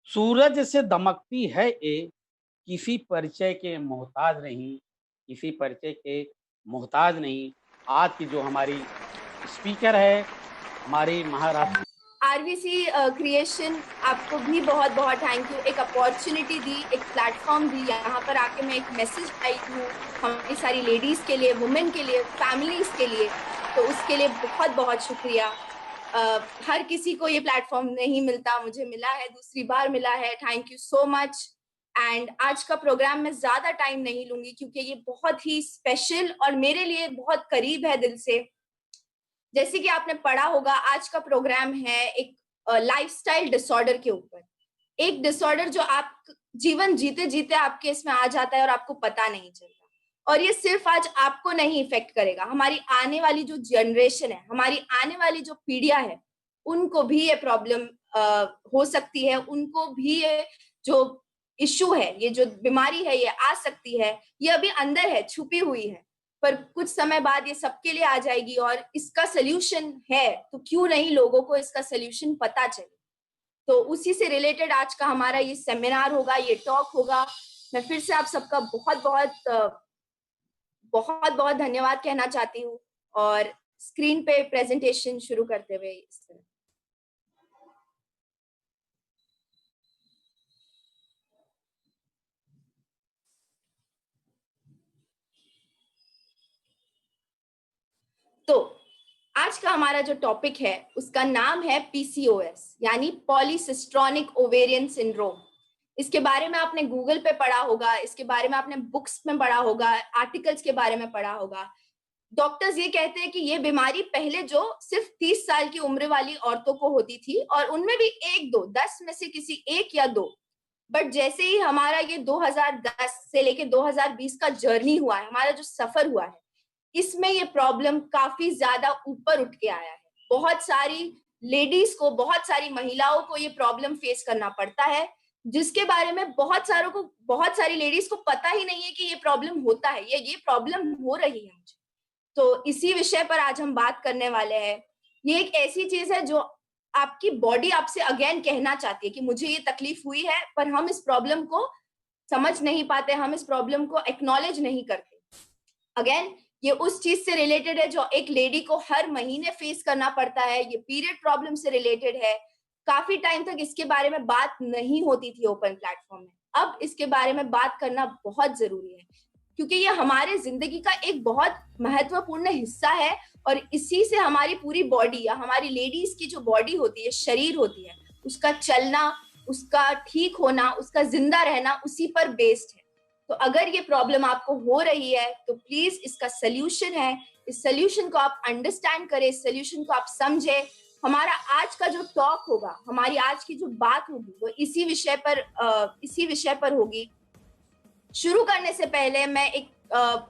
सूरज से दमकती है ये, किसी परिचय के मोहताज नहीं, किसी परिचय के मोहताज नहीं। आज की जो हमारी स्पीकर है, हमारी महाराष्ट्र आरवीसी क्रिएशन आपको भी बहुत बहुत थैंक यू। एक अपॉर्चुनिटी दी, एक प्लेटफॉर्म दी, यहाँ पर आके मैं एक मैसेज आई हूँ हमारी सारी लेडीज के लिए, वुमेन के लिए, फैमिलीज के लिए, तो उसके लिए बहुत बहुत शुक्रिया। हर किसी को ये प्लेटफॉर्म नहीं मिलता, मुझे मिला है, दूसरी बार मिला है। Thank you so much. And आज का प्रोग्राम मैं ज्यादा टाइम नहीं लूंगी क्योंकि ये बहुत ही स्पेशल और मेरे लिए बहुत करीब है दिल से। जैसे कि आपने पढ़ा होगा, आज का प्रोग्राम है एक लाइफस्टाइल डिसऑर्डर के ऊपर। एक डिसऑर्डर जो आप जीवन जीते जीते आपके इसमें आ जाता है और आपको पता नहीं चलता। और ये सिर्फ आज आपको नहीं इफेक्ट करेगा, हमारी आने वाली जो जनरेशन है, हमारी आने वाली जो पीढ़ियां है, उनको भी ये प्रॉब्लम हो सकती है, उनको भी ये जो इश्यू है, ये जो बीमारी है, ये आ सकती है। ये अभी अंदर है, छुपी हुई है, पर कुछ समय बाद ये सबके लिए आ जाएगी और इसका सोल्यूशन है, तो क्यों नहीं लोगों को इसका सोल्यूशन पता चले। तो उसी से रिलेटेड आज का हमारा ये सेमिनार होगा, ये टॉक होगा। मैं फिर से आप सबका बहुत बहुत बहुत बहुत धन्यवाद कहना चाहती हूँ और स्क्रीन पे प्रेजेंटेशन शुरू करते हुए इस तरह। तो आज का हमारा जो टॉपिक है उसका नाम है पीसीओएस, यानी पॉलीसिस्ट्रॉनिक ओवेरियन सिंड्रोम। इसके बारे में आपने गूगल पे पढ़ा होगा, इसके बारे में आपने बुक्स में पढ़ा होगा, आर्टिकल्स के बारे में पढ़ा होगा। डॉक्टर्स ये कहते हैं कि ये बीमारी पहले जो सिर्फ 30 साल की उम्र वाली औरतों को होती थी और उनमें भी एक दो, 10 में से किसी एक या दो। बट जैसे ही हमारा ये 2010 से लेके 2020 का जर्नी हुआ है, हमारा जो सफर हुआ है, इसमें ये प्रॉब्लम काफी ज्यादा ऊपर उठ के आया है। बहुत सारी लेडीज को, बहुत सारी महिलाओं को ये प्रॉब्लम फेस करना पड़ता है, जिसके बारे में बहुत सारी लेडीज को पता ही नहीं है कि ये प्रॉब्लम होता है, ये प्रॉब्लम हो रही है मुझे। तो इसी विषय पर आज हम बात करने वाले हैं। ये एक ऐसी चीज है जो आपकी बॉडी आपसे अगेन कहना चाहती है कि मुझे ये तकलीफ हुई है, पर हम इस प्रॉब्लम को समझ नहीं पाते, हम इस प्रॉब्लम को एक्नॉलेज नहीं करते। अगेन ये उस चीज से रिलेटेड है जो एक लेडी को हर महीने फेस करना पड़ता है। ये पीरियड प्रॉब्लम से रिलेटेड है। काफी टाइम तक इसके बारे में बात नहीं होती थी ओपन प्लेटफॉर्म में, अब इसके बारे में बात करना बहुत जरूरी है क्योंकि ये हमारे जिंदगी का एक बहुत महत्वपूर्ण हिस्सा है और इसी से हमारी पूरी बॉडी या हमारी लेडीज की जो बॉडी होती है, शरीर होती है, उसका चलना, उसका ठीक होना, उसका जिंदा रहना उसी पर बेस्ड है। तो अगर ये प्रॉब्लम आपको हो रही है तो प्लीज इसका सोल्यूशन है, इस सोल्यूशन को आप अंडरस्टैंड करें, इस सोल्यूशन को आप समझे। हमारा आज का जो टॉक होगा, हमारी आज की जो बात होगी, वो इसी विषय पर होगी। शुरू करने से पहले मैं एक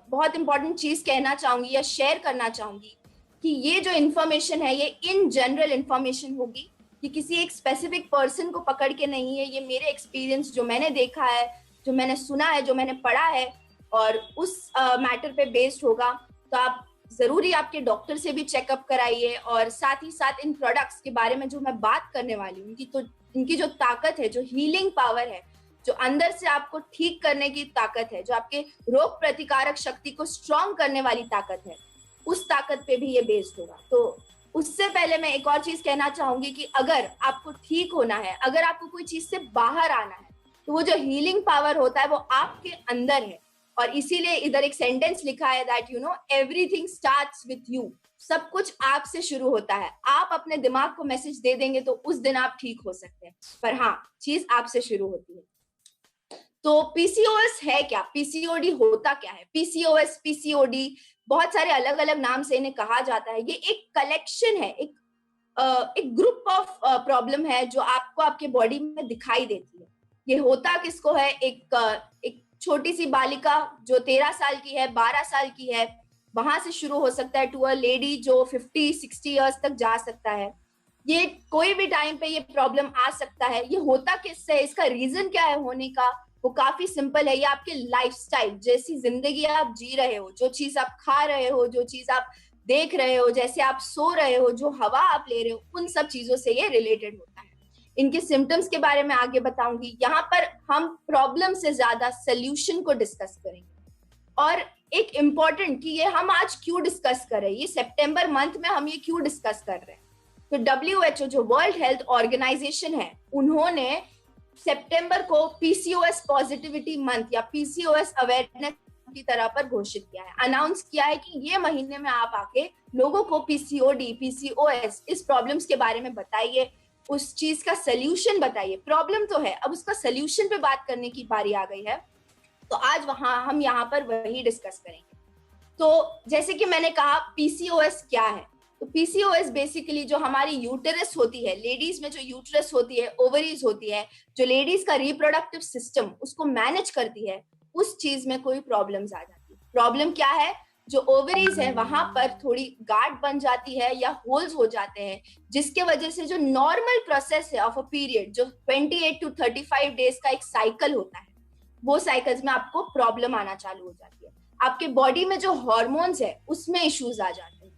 बहुत इंपॉर्टेंट चीज कहना चाहूंगी या शेयर करना चाहूंगी कि ये जो इन्फॉर्मेशन है, ये इन जनरल इन्फॉर्मेशन होगी, कि किसी एक स्पेसिफिक पर्सन को पकड़ के नहीं है। ये मेरे एक्सपीरियंस, जो मैंने देखा है, जो मैंने सुना है, जो मैंने पढ़ा है, और उस मैटर पे बेस्ड होगा। तो आप जरूरी आपके डॉक्टर से भी चेकअप कराइए और साथ ही साथ इन प्रोडक्ट्स के बारे में जो मैं बात करने वाली हूँ, इनकी जो ताकत है, जो हीलिंग पावर है, जो अंदर से आपको ठीक करने की ताकत है, जो आपके रोग प्रतिकारक शक्ति को स्ट्रॉन्ग करने वाली ताकत है, उस ताकत पे भी ये बेस्ड होगा। तो उससे पहले मैं एक और चीज कहना चाहूंगी कि अगर आपको ठीक होना है, अगर आपको कोई चीज से बाहर आना है, तो वो जो हीलिंग पावर होता है वो आपके अंदर है। और इसीलिए इधर एक सेंटेंस लिखा है that you know everything starts with you. सब कुछ आपसे शुरू होता है। आप अपने दिमाग को मैसेज दे देंगे तो उस दिन आप ठीक हो सकते हैं, पर हाँ, चीज आपसे शुरू होती है। तो पीसीओएस है क्या, पीसीओडी होता क्या है? पीसीओएस, पीसीओडी, बहुत सारे अलग अलग नाम से इन्हें कहा जाता है। ये एक कलेक्शन है, एक ग्रुप ऑफ प्रॉब्लम है जो आपको आपके बॉडी में दिखाई देती है। ये होता किसको है? एक छोटी सी बालिका जो 13 साल की है, 12 साल की है, वहां से शुरू हो सकता है, टू अ लेडी जो 50-60 इयर्स तक जा सकता है। ये कोई भी टाइम पे ये प्रॉब्लम आ सकता है। ये होता किससे है, इसका रीजन क्या है होने का? वो काफी सिंपल है। ये आपके लाइफस्टाइल, जैसी जिंदगी आप जी रहे हो, जो चीज आप खा रहे हो, जो चीज आप देख रहे हो, जैसे आप सो रहे हो, जो हवा आप ले रहे हो, उन सब चीजों से ये रिलेटेड होता है। इनके सिम्टम्स के बारे में आगे बताऊंगी। यहाँ पर हम प्रॉब्लम से ज्यादा सोल्यूशन को डिस्कस करेंगे। और एक इम्पॉर्टेंट कि ये हम आज क्यों डिस्कस कर रहे हैं, ये सितंबर मंथ में हम ये क्यों डिस्कस कर रहे हैं। तो WHO जो वर्ल्ड हेल्थ ऑर्गेनाइजेशन है, उन्होंने सितंबर को पीसीओएस पॉजिटिविटी मंथ या पीसीओएस अवेयरनेस की तरह पर घोषित किया है, अनाउंस किया है कि ये महीने में आप आके लोगों को पीसीओडी, पीसीओएस इस प्रॉब्लम्स के बारे में बताइए, उस चीज का सोल्यूशन बताइए। प्रॉब्लम तो है, अब उसका सोल्यूशन पे बात करने की बारी आ गई है। तो आज हम यहाँ पर वही डिस्कस करेंगे। तो जैसे कि मैंने कहा, पीसीओएस क्या है। तो पीसीओएस बेसिकली जो हमारी यूटेरस होती है, लेडीज में जो यूटेरस होती है, ओवरीज होती है, जो लेडीज का रिप्रोडक्टिव सिस्टम उसको मैनेज करती है, उस चीज में कोई प्रॉब्लम्स आ जाती है। प्रॉब्लम क्या है, जो ओवरीज है वहां पर थोड़ी गांठ बन जाती है या होल्स हो जाते हैं, जिसके वजह से जो नॉर्मल प्रोसेस है ऑफ अ पीरियड, जो 28 to 35 डेज का एक साइकिल होता है, वो साइकिल्स में आपको प्रॉब्लम आना चालू हो जाती है। आपके बॉडी में जो हार्मोन्स है उसमें इश्यूज आ जाते हैं।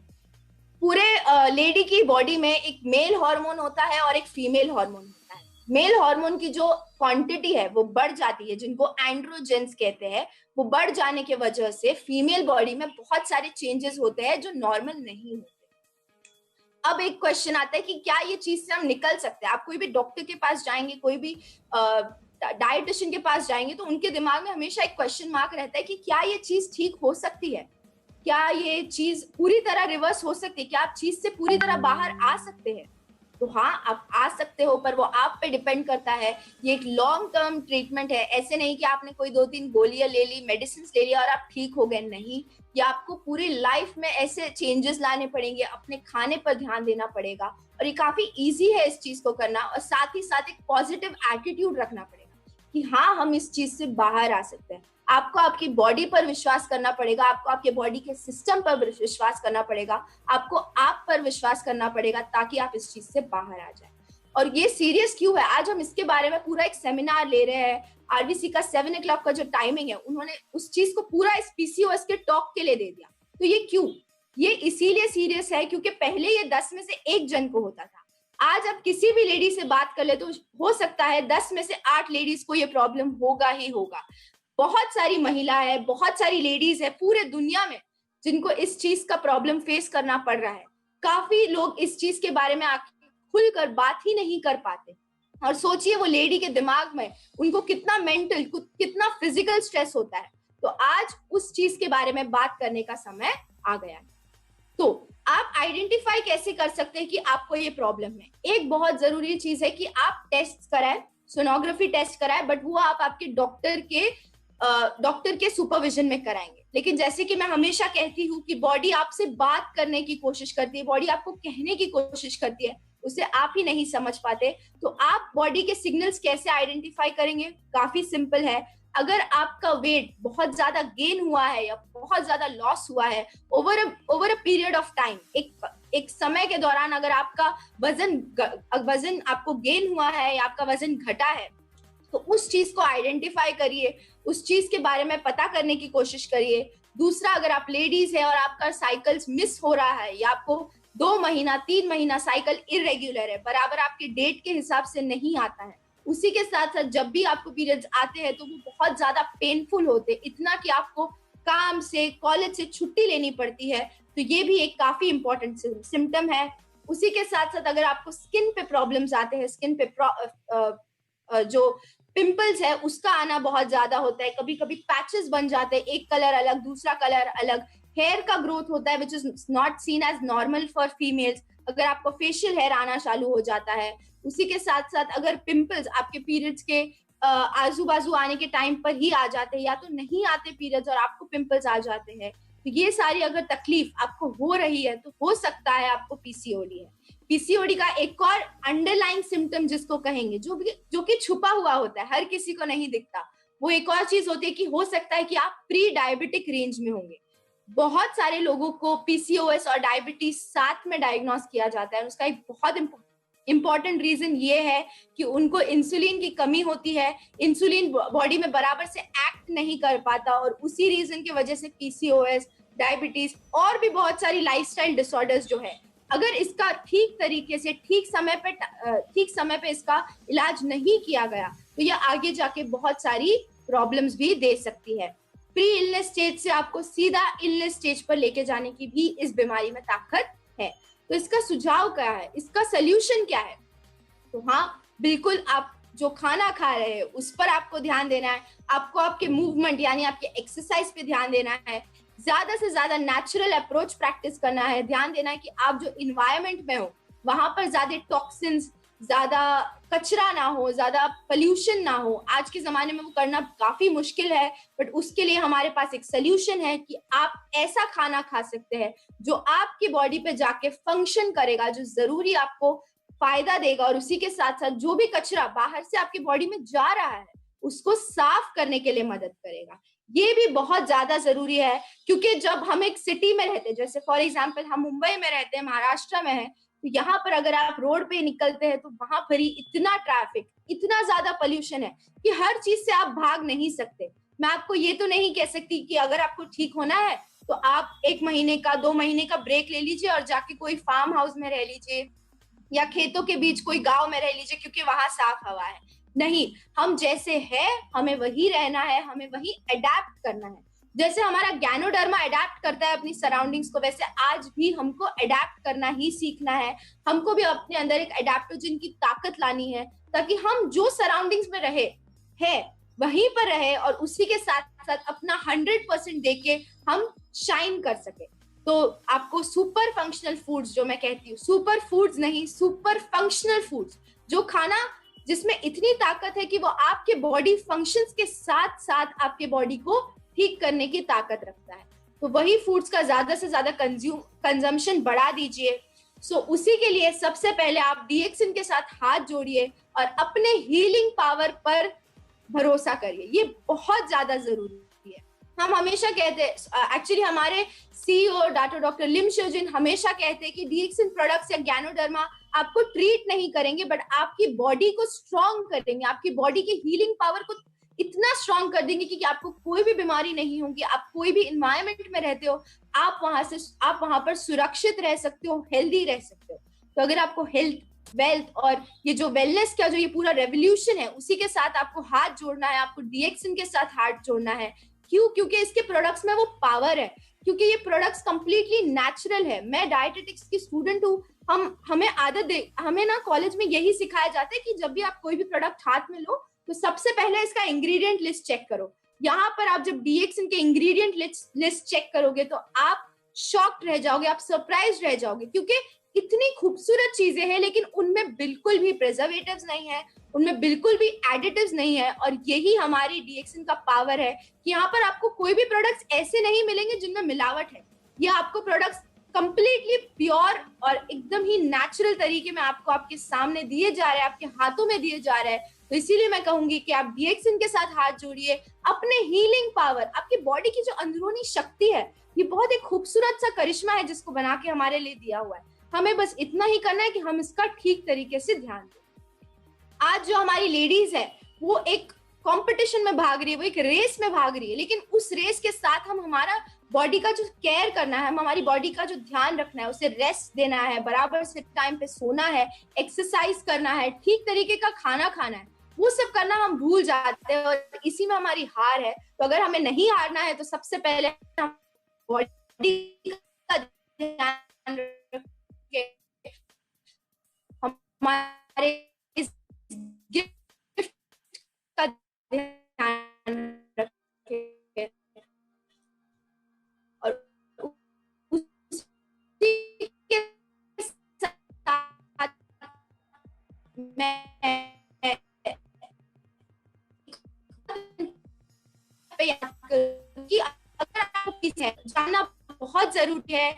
पूरे लेडी की बॉडी में एक मेल हार्मोन होता है और एक फीमेल हार्मोन होता है। मेल हार्मोन की जो क्वांटिटी है वो बढ़ जाती है, जिनको एंड्रोजेंस कहते हैं, वो बढ़ जाने के वजह से फीमेल बॉडी में बहुत सारे चेंजेस होते हैं जो नॉर्मल नहीं होते। अब एक क्वेश्चन आता है कि क्या ये चीज से हम निकल सकते हैं। आप कोई भी डॉक्टर के पास जाएंगे, कोई भी डाइटिशियन के पास जाएंगे, तो उनके दिमाग में हमेशा एक क्वेश्चन मार्क रहता है कि क्या ये चीज ठीक हो सकती है, क्या ये चीज पूरी तरह रिवर्स हो सकती है, क्या आप चीज से पूरी तरह बाहर आ सकते हैं। तो हाँ, आप आ सकते हो, पर वो आप पे डिपेंड करता है। ये एक लॉन्ग टर्म ट्रीटमेंट है, ऐसे नहीं कि आपने कोई 2-3 गोलियां ले ली, मेडिसिन ले लिया और आप ठीक हो गए, नहीं। या आपको पूरी लाइफ में ऐसे चेंजेस लाने पड़ेंगे, अपने खाने पर ध्यान देना पड़ेगा, और ये काफी इजी है इस चीज को करना। और साथ ही साथ एक पॉजिटिव एटीट्यूड रखना पड़ेगा कि हाँ, हम इस चीज से बाहर आ सकते हैं। आपको आपकी बॉडी पर विश्वास करना पड़ेगा, आपको आपके बॉडी के सिस्टम पर विश्वास करना पड़ेगा, आपको आप पर विश्वास करना पड़ेगा, ताकि आप इस चीज से बाहर आ जाए। और ये सीरियस क्यों है, आज हम इसके बारे में पूरा एक सेमिनार ले रहे हैं। आरबीसी का 7 o'clock का जो टाइमिंग है, उन्होंने उस चीज को पूरा इस पीसीओएस के टॉक के लिए दे दिया। तो ये क्यों, ये इसीलिए सीरियस है क्योंकि पहले ये 10 में से 1 जन को होता था। आज अब किसी भी लेडी से बात कर ले तो हो सकता है 10 में से 8 लेडीज को ये प्रॉब्लम होगा ही होगा। बहुत सारी महिला है, बहुत सारी लेडीज है पूरे दुनिया में जिनको इस चीज का प्रॉब्लम फेस करना पड़ रहा है। काफी लोग इस चीज के बारे में खुलकर बात ही नहीं कर पाते। और सोचिए वो लेडी के दिमाग में उनको कितना मेंटल, कितना फिजिकल स्ट्रेस होता है। तो आज उस चीज के बारे में बात करने का समय आ गया है। तो आप आइडेंटिफाई कैसे कर सकते हैं कि आपको ये प्रॉब्लम है। एक बहुत जरूरी चीज है कि आप टेस्ट कराएं, सोनोग्राफी टेस्ट कराएं, बट वो आप आपके डॉक्टर के सुपरविजन में कराएंगे। लेकिन जैसे कि मैं हमेशा कहती हूँ कि बॉडी आपसे बात करने की कोशिश करती है, बॉडी आपको कहने की कोशिश करती है, उसे आप ही नहीं समझ पाते। तो आप बॉडी के सिग्नल्स कैसे आइडेंटिफाई करेंगे, काफी सिंपल है। अगर आपका वेट बहुत ज्यादा गेन हुआ है या बहुत ज्यादा लॉस हुआ है over a period of time, एक समय के दौरान अगर आपका वजन आपको गेन हुआ है या आपका वजन घटा है, तो उस चीज को आइडेंटिफाई करिए, उस चीज के बारे में पता करने की कोशिश करिए। दूसरा, अगर आप लेडीज है और आपका साइकिल्स मिस हो रहा है या आपको 2 महीना 3 महीना साइकिल इरेग्युलर है, बराबर आपके डेट के हिसाब से नहीं आता है, उसी के साथ साथ जब भी आपको पीरियड्स आते हैं तो वो बहुत ज्यादा पेनफुल होते हैं, इतना कि आपको काम से, कॉलेज से छुट्टी लेनी पड़ती है, तो ये भी एक काफी इंपॉर्टेंट सिम्टम है। उसी के साथ साथ अगर आपको स्किन पे प्रॉब्लम्स आते हैं, स्किन पे जो पिंपल्स है उसका आना बहुत ज्यादा होता है, कभी कभी पैचेस बन जाते हैं, एक कलर अलग दूसरा कलर अलग, हेयर का ग्रोथ होता है which is not seen as normal for females, अगर आपको फेशियल हेयर आना चालू हो जाता है। उसी के साथ साथ अगर पिंपल्स आपके पीरियड्स के आजू बाजू आने के टाइम पर ही आ जाते हैं या तो नहीं आते पीरियड्स और आपको पिंपल्स आ जाते हैं, तो ये सारी अगर तकलीफ आपको हो रही है तो हो सकता है आपको पीसीओडी है। पीसीओडी का एक और अंडरलाइंग सिम्टम जिसको कहेंगे, जो कि छुपा हुआ होता है, हर किसी को नहीं दिखता, वो एक और चीज होती है कि हो सकता है कि आप प्री डायबिटिक रेंज में होंगे। बहुत सारे लोगों को पीसीओएस और डायबिटीज साथ में डायग्नोस किया जाता है। उसका एक बहुत इंपॉर्टेंट रीजन ये है कि उनको इंसुलिन की कमी होती है, इंसुलिन बॉडी में बराबर से एक्ट नहीं कर पाता, और उसी रीजन की वजह से पीसीओएस, डायबिटीज और भी बहुत सारी लाइफस्टाइल डिसऑर्डर्स जो है अगर इसका ठीक तरीके से ठीक समय पे इसका इलाज नहीं किया गया तो यह आगे जाके बहुत सारी प्रॉब्लम्स भी दे सकती है। प्री इलनेस स्टेज से आपको सीधा इलनेस स्टेज पर लेके जाने की भी इस बीमारी में ताकत है। तो इसका सुझाव क्या है, इसका सोल्यूशन क्या है? तो हाँ, बिल्कुल आप जो खाना खा रहे हैं उस पर आपको ध्यान देना है, आपको आपके मूवमेंट यानी आपके एक्सरसाइज पे ध्यान देना है, ज्यादा से ज्यादा नेचुरल अप्रोच प्रैक्टिस करना है, ध्यान देना है कि आप जो इन्वायरमेंट में हो वहां पर ज्यादा टॉक्सिन्स, ज्यादा कचरा ना हो, ज्यादा पोल्यूशन ना हो। आज के जमाने में वो करना काफी मुश्किल है, बट उसके लिए हमारे पास एक सोल्यूशन है कि आप ऐसा खाना खा सकते हैं जो आपकी बॉडी पे जाके फंक्शन करेगा, जो जरूरी आपको फायदा देगा, और उसी के साथ साथ जो भी कचरा बाहर से आपकी बॉडी में जा रहा है उसको साफ करने के लिए मदद करेगा। ये भी बहुत ज्यादा जरूरी है, क्योंकि जब हम एक सिटी में रहते हैं, जैसे फॉर एग्जांपल हम मुंबई में रहते हैं, महाराष्ट्र में है, तो यहाँ पर अगर आप रोड पे निकलते हैं तो वहां पर ही इतना ट्रैफिक, इतना ज्यादा पोल्यूशन है कि हर चीज से आप भाग नहीं सकते। मैं आपको ये तो नहीं कह सकती कि अगर आपको ठीक होना है तो आप 1 महीने का 2 महीने का ब्रेक ले लीजिए और जाके कोई फार्म हाउस में रह लीजिए या खेतों के बीच कोई गांव में रह लीजिए क्योंकि वहां साफ हवा है। नहीं, हम जैसे हैं हमें वही रहना है, हमें वही अडेप्ट करना है। जैसे हमारा गैनोडर्मा अडेप्ट करता है अपनी सराउंडिंग्स को, वैसे आज भी हमको अडेप्ट करना ही सीखना है। हमको भी अपने अंदर एक अडेप्टोजन की ताकत लानी है ताकि हम जो सराउंडिंग्स में रहे हैं वहीं पर रहे और उसी के साथ साथ अपना 100% देके हम शाइन कर सके। तो आपको सुपर फंक्शनल फूड्स, जो मैं कहती हूँ, सुपर फूड्स नहीं, सुपर फंक्शनल फूड्स, जो खाना जिसमें इतनी ताकत है कि वो आपके बॉडी फंक्शंस के साथ साथ आपके बॉडी को ठीक करने की ताकत रखता है, तो वही फूड्स का ज्यादा से ज्यादा कंजम्पशन बढ़ा दीजिए। सो उसी के लिए सबसे पहले आप डीएक्सिन के साथ हाथ जोड़िए और अपने हीलिंग पावर पर भरोसा करिए। ये बहुत ज्यादा जरूरी है। हम हमेशा कहते हैं, एक्चुअली हमारे सीईओ डॉक्टर लिम शोजिन हमेशा कहते हैं कि डीएक्सिन प्रोडक्ट्स या गैनोडर्मा आपको ट्रीट नहीं करेंगे बट आपकी बॉडी को स्ट्रॉन्ग करेंगे, आपकी बॉडी की हीलिंग पावर को इतना स्ट्रॉन्ग कर देंगे कि आपको कोई भी बीमारी नहीं होगी। आप कोई भी इन्वायरमेंट में रहते हो, आप वहां पर सुरक्षित रह सकते हो, हेल्दी रह सकते हो। तो अगर आपको हेल्थ, वेल्थ और ये जो वेलनेस का जो ये पूरा रेवोल्यूशन है, उसी के साथ आपको हाथ जोड़ना है, आपको डीएक्सिन के साथ हाथ जोड़ना है। क्यों? क्योंकि इसके प्रोडक्ट्स में वो पावर है, क्योंकि ये प्रोडक्ट्स कंप्लीटली नेचुरल है। मैं डायटेटिक्स की स्टूडेंट हूँ, हमें ना कॉलेज में यही सिखाया जाता है कि जब भी आप कोई भी प्रोडक्ट हाथ में लो तो सबसे पहले इसका इंग्रेडिएंट लिस्ट चेक करो। यहाँ पर आप जब डीएक्सिन के इंग्रेडिएंट लिस्ट चेक करोगे तो आप शॉक्ड रह जाओगे, आप सरप्राइज रह जाओगे, क्योंकि इतनी खूबसूरत चीजें हैं लेकिन उनमें बिल्कुल भी प्रिजर्वेटिव्स नहीं है, उनमें बिल्कुल भी एडिटिव्स नहीं है। और यही हमारी डीएक्सिन का पावर है कि यहाँ पर आपको कोई भी प्रोडक्ट्स ऐसे नहीं मिलेंगे जिनमें मिलावट है। ये आपको प्रोडक्ट्स कंप्लीटली प्योर और एकदम ही नेचुरल तरीके में आपको आपके सामने दिए जा रहे हैं, आपके हाथों में दिए जा रहे हैं। तो इसीलिए मैं कहूंगी कि आप डीएक्सिन के साथ हाथ जोड़िए। अपने हीलिंग पावर, आपकी बॉडी की जो अंदरूनी शक्ति है, ये बहुत एक खूबसूरत सा करिश्मा है जिसको बना के हमारे लिए दिया हुआ है। हमें बस इतना ही करना है कि हम इसका ठीक तरीके से ध्यान दें। आज जो हमारी लेडीज है वो एक कंपटीशन में भाग रही है, वो एक रेस में भाग रही है, लेकिन उस रेस के साथ हम हमारा बॉडी का जो केयर करना है, हमारी बॉडी का जो ध्यान रखना है, उसे रेस्ट देना है, बराबर से टाइम पे सोना है, एक्सरसाइज करना है, ठीक तरीके का खाना खाना है, वो सब करना हम भूल जाते हैं और इसी में हमारी हार है। तो अगर हमें नहीं हारना है तो सबसे पहले हम बॉडी का ध्यान रखें, हमारे इस गिफ्ट का ध्यान रखें और उसी के साथ मैं कि अगर आपको किसी है जानना बहुत जरूरी है,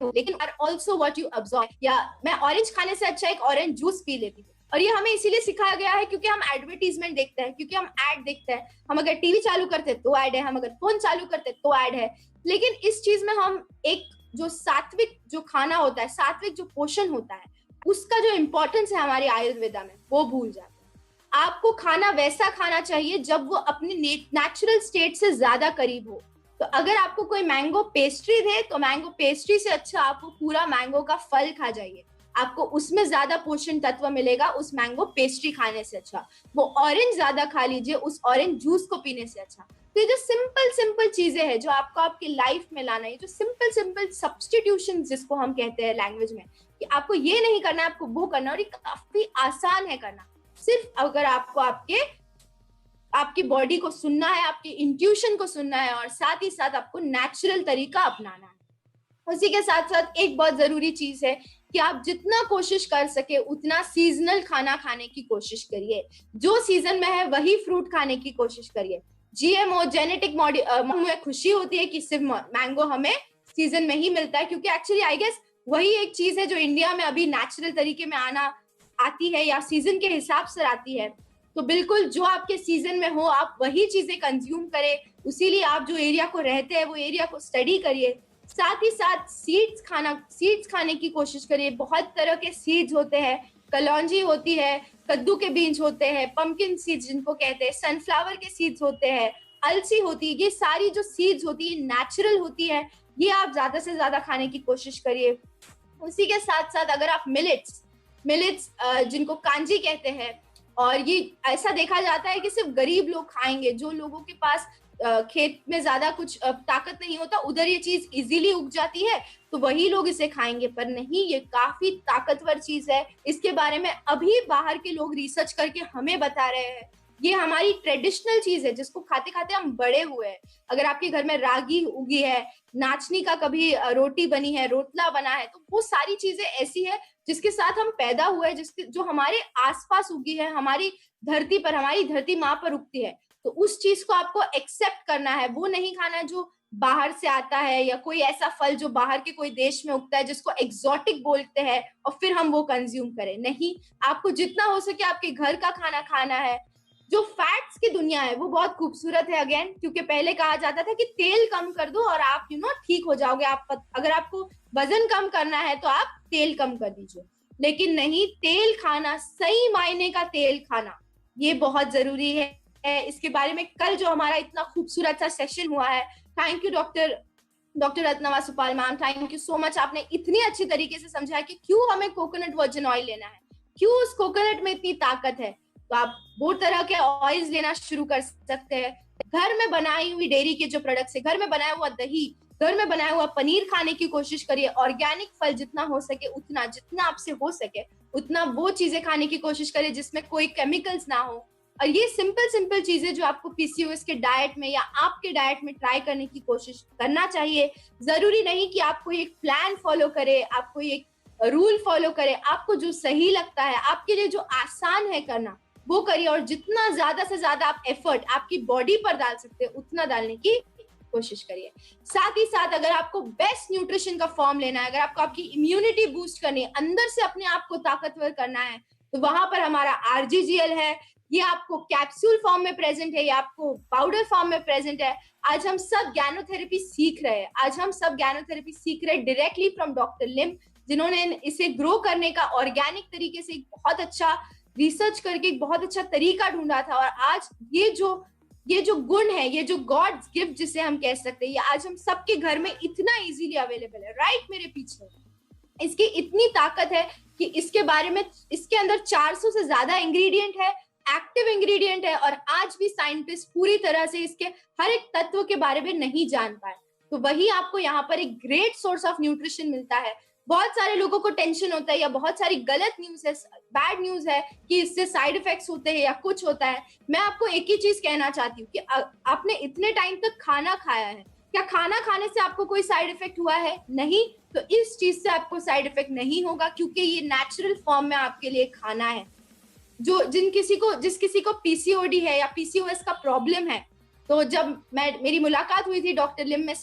लेकिन ऑल्सो व्हाट यू अब्सॉर्ब। या मैं ऑरेंज खाने से अच्छा एक ऑरेंज जूस पी लेती हूँ, और ये हमें इसीलिए सिखाया गया है क्योंकि हम एडवर्टीजमेंट देखते हैं, क्योंकि हम ऐड देखते हैं। हम अगर टीवी चालू करते तो ऐड है, हम अगर फोन चालू करते तो ऐड है। लेकिन इस चीज में हम एक जो सात्विक जो खाना होता है, सात्विक जो पोषण होता है, उसका जो इम्पोर्टेंस है हमारी आयुर्वेदा में, वो भूल जाते हैं। आपको खाना वैसा खाना चाहिए जब वो अपने नेचुरल स्टेट से ज्यादा करीब हो। तो अगर आपको कोई मैंगो पेस्ट्री दे तो मैंगो पेस्ट्री से अच्छा आप वो पूरा मैंगो का फल खा जाइए, आपको उसमें ज्यादा पोषण तत्व मिलेगा उस मैंगो पेस्ट्री खाने से अच्छा। वो ऑरेंज ज्यादा खा लीजिए उस ऑरेंज जूस को पीने से अच्छा। तो ये जो सिंपल सिंपल चीजें हैं जो आपको आपकी लाइफ में लाना है, जो सिंपल सिंपल सब्स्टिट्यूशन जिसको हम कहते हैं लैंग्वेज में, कि आपको ये नहीं करना है, आपको वो करना, और ये काफी आसान है करना। सिर्फ अगर आपको आपकी बॉडी को सुनना है, आपकी इंट्यूशन को सुनना है, और साथ ही साथ आपको नेचुरल तरीका अपनाना है। उसी के साथ साथ एक बहुत जरूरी चीज है कि आप जितना कोशिश कर सके उतना सीजनल खाना खाने की कोशिश करिए। जो सीजन में है वही फ्रूट खाने की कोशिश करिए। जीएमओ जेनेटिक मुझे खुशी होती है कि सिर्फ मैंगो हमें सीजन में ही मिलता है, क्योंकि एक्चुअली आई गेस वही एक चीज है जो इंडिया में अभी नेचुरल तरीके में आती है या सीजन के हिसाब से आती है। तो बिल्कुल जो आपके सीजन में हो आप वही चीजें कंज्यूम करें। इसीलिए आप जो एरिया को रहते हैं वो एरिया को स्टडी करिए। साथ ही साथ सीड्स खाने की कोशिश करिए। बहुत तरह के सीड्स होते हैं, कलौंजी होती है, कद्दू के बीज होते हैं, पंपकिन सीड्स जिनको कहते हैं, सनफ्लावर के सीड्स होते हैं, अलसी होती है। ये सारी जो सीड्स होती है नेचुरल होती है, ये आप ज्यादा से ज्यादा खाने की कोशिश करिए। उसी के साथ साथ अगर आप मिलेट्स जिनको कांजी कहते हैं, और ये ऐसा देखा जाता है कि सिर्फ गरीब लोग खाएंगे, जो लोगों के पास खेत में ज्यादा कुछ ताकत नहीं होता, उधर ये चीज इजीली उग जाती है तो वही लोग इसे खाएंगे। पर नहीं, ये काफी ताकतवर चीज है। इसके बारे में अभी बाहर के लोग रिसर्च करके हमें बता रहे हैं। ये हमारी ट्रेडिशनल चीज है जिसको खाते खाते हम बड़े हुए हैं। अगर आपके घर में रागी उगी है, नाचनी का कभी रोटी बनी है, रोटला बना है, तो वो सारी चीजें ऐसी है जिसके साथ हम पैदा हुए, जो हमारे आसपास उगी है, हमारी धरती पर, हमारी धरती माँ पर उगती है। तो उस चीज को आपको एक्सेप्ट करना है, वो नहीं खाना है जो बाहर से आता है, या कोई ऐसा फल जो बाहर के कोई देश में उगता है जिसको एक्सोटिक बोलते हैं और फिर हम वो कंज्यूम करें। नहीं, आपको जितना हो सके आपके घर का खाना खाना है। जो फैट्स की दुनिया है वो बहुत खूबसूरत है अगेन, क्योंकि पहले कहा जाता था कि तेल कम कर दो और आप ठीक हो जाओगे। अगर आपको वजन कम करना है तो आप तेल कम कर दीजिए, लेकिन नहीं, तेल खाना, सही मायने का तेल खाना, ये बहुत जरूरी है। इसके बारे में कल जो हमारा इतना खूबसूरत सा सेशन हुआ है, thank you doctor Ratnava Supal ma'am, thank you so much. आपने इतनी अच्छी तरीके से समझाया कि क्यों हमें कोकोनट वर्जिन ऑयल लेना है, क्यों उस कोकोनट में इतनी ताकत है। तो आप वो तरह के ऑयल्स लेना शुरू कर सकते हैं। घर में बनाई हुई डेयरी के जो प्रोडक्ट्स है, घर में बनाया हुआ दही, घर में बनाया हुआ पनीर खाने की कोशिश करिए। ऑर्गेनिक फल जितना हो सके उतना, जितना आपसे हो सके उतना वो चीजें खाने की कोशिश करिए जिसमें कोई केमिकल्स ना हो। और ये सिंपल चीजें जो आपको पीसीओएस के डाइट में या आपके डाइट में ट्राई करने की कोशिश करना चाहिए। जरूरी नहीं कि आपको एक प्लान फॉलो करे, आपको एक रूल फॉलो करे, आपको जो सही लगता है, आपके लिए जो आसान है करना, वो करिए। और जितना ज्यादा से ज्यादा आप एफर्ट आपकी बॉडी पर डाल सकते हैं उतना डालने की कोशिश करिए। साथ ही साथ अगर आपको बेस्ट न्यूट्रिशन का फॉर्म लेना है, अगर आपको आपकी इम्यूनिटी बूस्ट करनी है, अंदर से अपने आप को ताकतवर करना है, तो वहां पर हमारा आरजीजीएल है। ये आपको कैप्सूल फॉर्म में प्रेजेंट है, ये आपको पाउडर फॉर्म में प्रेजेंट है। आज हम सब ज्ञानोथेरेपी सीख रहे हैं, डायरेक्टली फ्रॉम डॉक्टर लिम, जिन्होंने इसे ग्रो करने का ऑर्गेनिक तरीके से एक बहुत अच्छा रिसर्च करके एक बहुत अच्छा तरीका ढूंढा था। और आज ये जो गुण है, ये जो गॉड्स गिफ्ट जिसे हम कह सकते हैं, ये आज हम सबके घर में इतना इजीली अवेलेबल है। राइट, मेरे पीछे इसकी इतनी ताकत है कि इसके बारे में, इसके अंदर 400 से ज्यादा इंग्रेडिएंट है, एक्टिव इंग्रेडिएंट है, और आज भी साइंटिस्ट पूरी तरह से इसके हर एक तत्व के बारे में नहीं जान पाए। तो वही आपको यहाँ पर एक ग्रेट सोर्स ऑफ न्यूट्रिशन मिलता है। बहुत सारे लोगों को टेंशन होता है या बहुत सारी गलत न्यूज है, बैड न्यूज है कि इससे साइड इफेक्ट्स होते हैं या कुछ होता है। मैं आपको एक ही चीज कहना चाहती हूँ कि आपने इतने टाइम तक खाना खाया है, क्या खाना खाने से आपको कोई साइड इफेक्ट हुआ है? नहीं। तो इस चीज से आपको साइड इफेक्ट नहीं होगा, क्योंकि ये नेचुरल फॉर्म में आपके लिए खाना है। जिस किसी को पीसीओडी है या पीसीओएस का प्रॉब्लम है, तो जब मेरी मुलाकात हुई थी डॉक्टर लिम से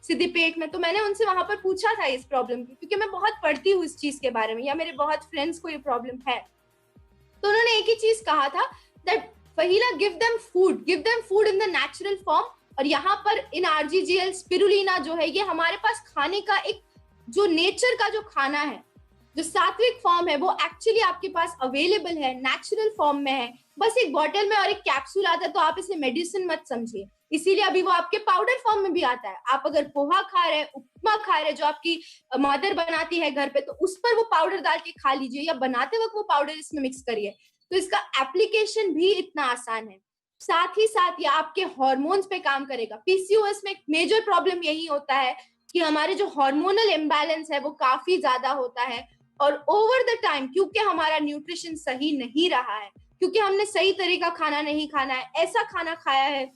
सिद्दीपेट में, तो मैंने उनसे वहां पर पूछा था इस प्रॉब्लम की, क्योंकि मैं बहुत पढ़ती हूँ इस चीज के बारे में, या मेरे बहुत फ्रेंड्स को ये प्रॉब्लम है। तो उन्होंने एक ही चीज कहा था, दैट फहीला give them food in the natural form. और यहाँ पर इन आरजीजीएल स्पिरुलिना जो है, ये हमारे पास खाने का एक जो नेचर का जो खाना है, जो सात्विक फॉर्म है, वो एक्चुअली आपके पास अवेलेबल है, नेचुरल फॉर्म में है। बस एक बॉटल में और एक कैप्सूल आता है, तो आप इसे मेडिसिन मत समझिए। इसीलिए अभी वो आपके पाउडर फॉर्म में भी आता है। आप अगर पोहा खा रहे हैं, उपमा खा रहे हैं जो आपकी मदर बनाती है घर पे, तो उस पर वो पाउडर डाल के खा लीजिए, या बनाते वक्त वो पाउडर इसमें मिक्स करिए। तो इसका एप्लीकेशन भी इतना आसान है। साथ ही साथ ये आपके हार्मोन्स पे काम करेगा। पीसीओएस में एक मेजर प्रॉब्लम यही होता है कि हमारे जो हार्मोनल इम्बैलेंस है वो काफी ज्यादा होता है, और ओवर द टाइम क्योंकि हमारा न्यूट्रिशन सही नहीं रहा है, क्योंकि हमने सही तरीका खाना नहीं खाना है, ऐसा खाना खाया है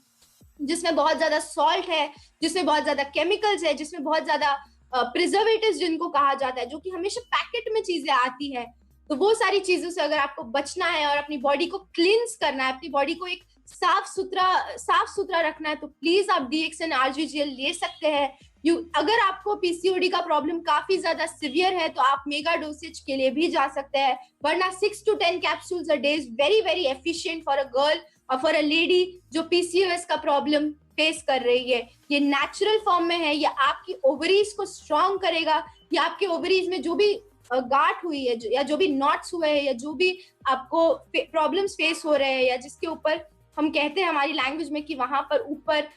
जिसमें बहुत ज्यादा सॉल्ट है, जिसमें बहुत ज्यादा केमिकल्स है, जिसमें बहुत ज्यादा प्रिजर्वेटिव्स जिनको कहा जाता है, जो कि हमेशा पैकेट में चीजें आती है। तो वो सारी चीजों से अगर आपको बचना है और अपनी बॉडी को क्लींस करना है, अपनी बॉडी को एक साफ सुथरा रखना है, तो प्लीज आप DXN RGGL ले सकते हैं। अगर आपको पीसीओडी का प्रॉब्लम काफी ज्यादा सिवियर है तो आप मेगा डोसेज के लिए भी जा सकते हैं, वरना 6 to 10 capsules a day is very very efficient for a girl और फॉर अ लेडी जो पीसीओएस का प्रॉब्लम फेस कर रही है। ये नेचुरल फॉर्म में है, ये आपकी ओवरीज को स्ट्रॉन्ग करेगा, ये आपके ओवरीज में जो भी गांठ हुई है या जो भी नॉट्स हुए हैं या जो भी आपको प्रॉब्लम्स फेस हो रहे हैं, या जिसके ऊपर हम कहते हैं हमारी लैंग्वेज में कि वहां पर ऊपर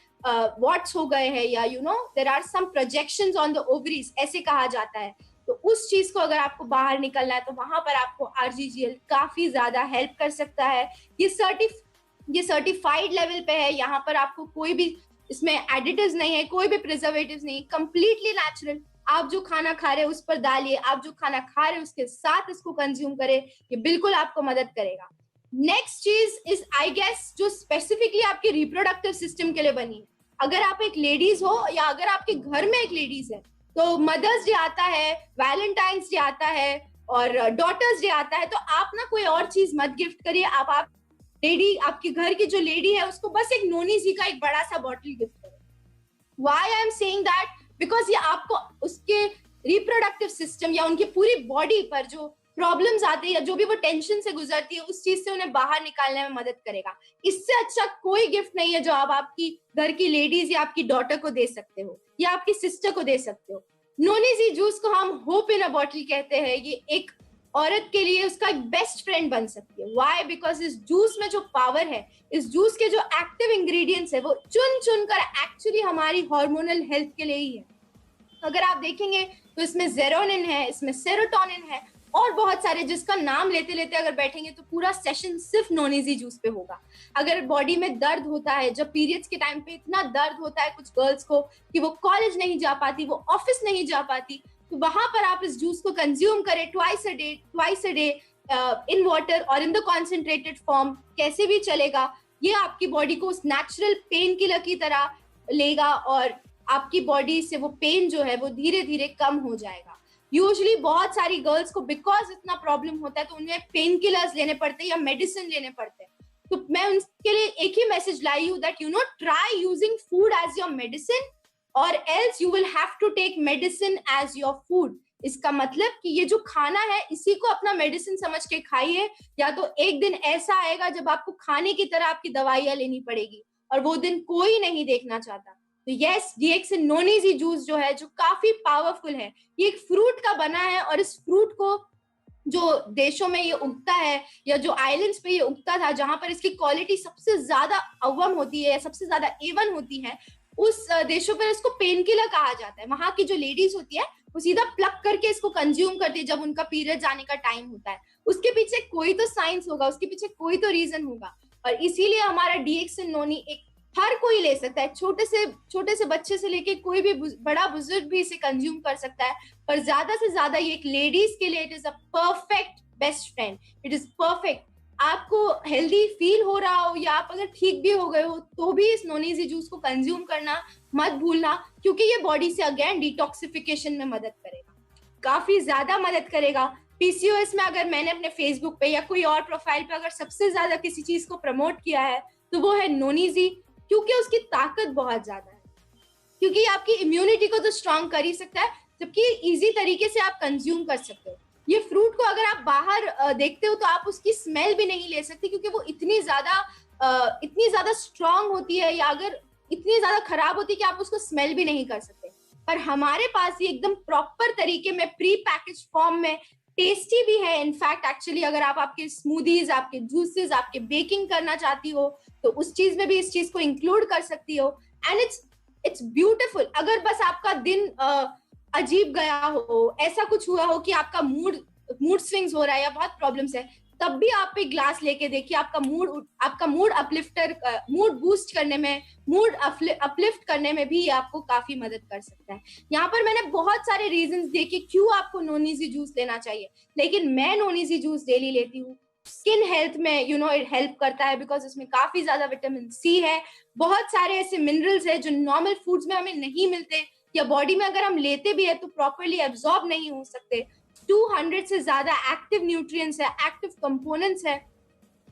वॉट्स हो गए हैं, या there are some projections on the ovaries, ऐसे कहा जाता है। तो उस चीज को अगर आपको बाहर निकलना है तो वहां पर आपको RGGL काफी ज्यादा हेल्प कर सकता है। ये सर्टिफाइड लेवल पे है, यहाँ पर आपको कोई भी इसमें एडिटिव्स नहीं है, कोई भी प्रिजर्वेटिव्स नहीं, कंप्लीटली नेचुरल। आप जो खाना खा रहे हैं उस पर डालिए, आप जो खाना खा रहे हैं उसके साथ इसको कंज्यूम करें, ये बिल्कुल आपको मदद करेगा। नेक्स्ट चीज इज आई गेस जो स्पेसिफिकली आपके रिप्रोडक्टिव सिस्टम के लिए बनी है। अगर आप एक लेडीज हो या अगर आपके घर में एक लेडीज है, तो मदर्स डे आता है, वैलेंटाइंस डे आता है और डॉटर्स डे आता है, तो आप ना कोई और चीज मत गिफ्ट करिए। आप लेडी, आपके घर की जो लेडी है उसको बस एक नोनी जी का एक बड़ा सा बॉटल गिफ्ट करें। Why I am saying that, because ये आपको उसके रिप्रोडक्टिव सिस्टम या उनकी पूरी बॉडी पर जो प्रॉब्लम्स आते हैं या जो भी वो टेंशन से गुजरती है उस चीज से उन्हें बाहर निकालने में मदद करेगा। इससे अच्छा कोई गिफ्ट नहीं है जो आप आपकी घर की लेडीज या आपकी डॉटर को दे सकते हो या आपकी सिस्टर को दे सकते हो। नोनी जी जूस को हम होप इन अ बॉटल कहते हैं। ये एक औरत के लिए उसका एक बेस्ट फ्रेंड बन सकती है। व्हाई? बिकॉज इस जूस में जो पावर है, इस जूस के जो एक्टिव इंग्रेडिएंट्स है वो चुन चुन कर एक्चुअली हमारी हार्मोनल हेल्थ के लिए ही है। अगर आप देखेंगे तो इसमें जेरोनिन है, इसमें सेरोटोनिन है और बहुत सारे, जिसका नाम लेते लेते अगर बैठेंगे तो पूरा सेशन सिर्फ नोनीजी जूस पे होगा। अगर बॉडी में दर्द होता है, जब पीरियड्स के टाइम पे इतना दर्द होता है कुछ गर्ल्स को कि वो कॉलेज नहीं जा पाती, वो ऑफिस नहीं जा पाती, तो वहां पर आप इस जूस को कंज्यूम करें twice a day in water और इन द कॉन्सेंट्रेटेड फॉर्म, कैसे भी चलेगा। ये आपकी बॉडी को उस नेचुरल पेन किलर की तरह लेगा और आपकी बॉडी से वो पेन जो है वो धीरे धीरे कम हो जाएगा। यूजुअली बहुत सारी गर्ल्स को बिकॉज इतना प्रॉब्लम होता है तो उन्हें पेन किलर्स लेने पड़ते हैं या मेडिसिन लेने पड़ते हैं। तो मैं उनके लिए एक ही मैसेज लाई हूँ that try using food as your medicine or else you will have to take medicine as your food. इसका मतलब कि ये जो खाना है इसी को अपना मेडिसिन समझ के खाइए, या तो एक दिन ऐसा आएगा जब आपको खाने की तरह आपकी दवाइयां लेनी पड़ेगी और वो दिन कोई नहीं देखना चाहता। तो यस, DXN नोनीजी जूस जो है, जो काफी पावरफुल है, ये एक फ्रूट का बना है और इस फ्रूट को जो देशों में ये उगता है या जो आइलैंड्स पे ये उगता था, जहां पर इसकी क्वालिटी सबसे ज्यादा अव्वम होती है, सबसे ज्यादा A1 होती है, उस देशों पर इसको पेन किलर कहा जाता है। वहां की जो लेडीज होती है वो सीधा प्लग करके इसको कंज्यूम करती है जब उनका पीरियड जाने का टाइम होता है। उसके पीछे कोई तो साइंस होगा, उसके पीछे कोई तो रीजन होगा, और इसीलिए हमारा DXN नोनी एक हर कोई ले सकता है, छोटे से बच्चे से लेके कोई भी बड़ा बुजुर्ग भी इसे कंज्यूम कर सकता है। पर ज्यादा से ज्यादा ये एक लेडीज के लिए it is a perfect best friend, it is perfect. आपको हेल्दी फील हो रहा हो या आप अगर ठीक भी हो गए हो तो भी इस नोनीजी जूस को कंज्यूम करना मत भूलना, क्योंकि ये बॉडी से अगेन डिटॉक्सिफिकेशन में मदद करेगा, काफी ज्यादा मदद करेगा। PCOS में अगर मैंने अपने फेसबुक पे या कोई और प्रोफाइल पे अगर सबसे ज्यादा किसी चीज को प्रमोट किया है तो वो है नोनीजी, क्योंकि उसकी ताकत बहुत ज्यादा है, क्योंकि आपकी इम्यूनिटी को तो स्ट्रांग कर ही सकता है, जबकि इजी तरीके से आप कंज्यूम कर सकते हो। ये फ्रूट को अगर आप बाहर देखते हो तो आप उसकी स्मेल भी नहीं ले सकते, क्योंकि वो इतनी ज्यादा स्ट्रांग होती है या अगर इतनी ज्यादा खराब होती है कि आप उसको स्मेल भी नहीं कर सकते। पर हमारे पास ये एकदम प्रॉपर तरीके में प्री पैकेज फॉर्म में टेस्टी भी है। इनफैक्ट एक्चुअली अगर आप आपके स्मूदीज, आपके जूसेस, आपके बेकिंग करना चाहती हो तो उस चीज में भी इस चीज को इंक्लूड कर सकती हो। And it's beautiful. अगर बस आपका दिन अजीब गया हो, ऐसा कुछ हुआ हो कि आपका मूड स्विंग्स हो रहा है या बहुत प्रॉब्लम्स है, तब भी आप एक ग्लास लेके देखिए, आपका मूड बूस्ट करने में, मूड अपलिफ्ट करने में भी आपको काफी मदद कर सकता है। यहाँ पर मैंने बहुत सारे रीजंस दिए कि क्यों आपको नोनीजी जूस लेना चाहिए, लेकिन मैं नोनीजी जूस डेली लेती हूँ। स्किन हेल्थ में इट हेल्प करता है बिकॉज इसमें काफी ज्यादा विटामिन सी है, बहुत सारे ऐसे मिनरल्स है जो नॉर्मल फूड्स में हमें नहीं मिलते, या बॉडी में अगर हम लेते भी है तो प्रॉपरली एब्जॉर्ब नहीं हो सकते। 200 से ज्यादा एक्टिव न्यूट्रिएंट्स है, एक्टिव कंपोनेंट्स है।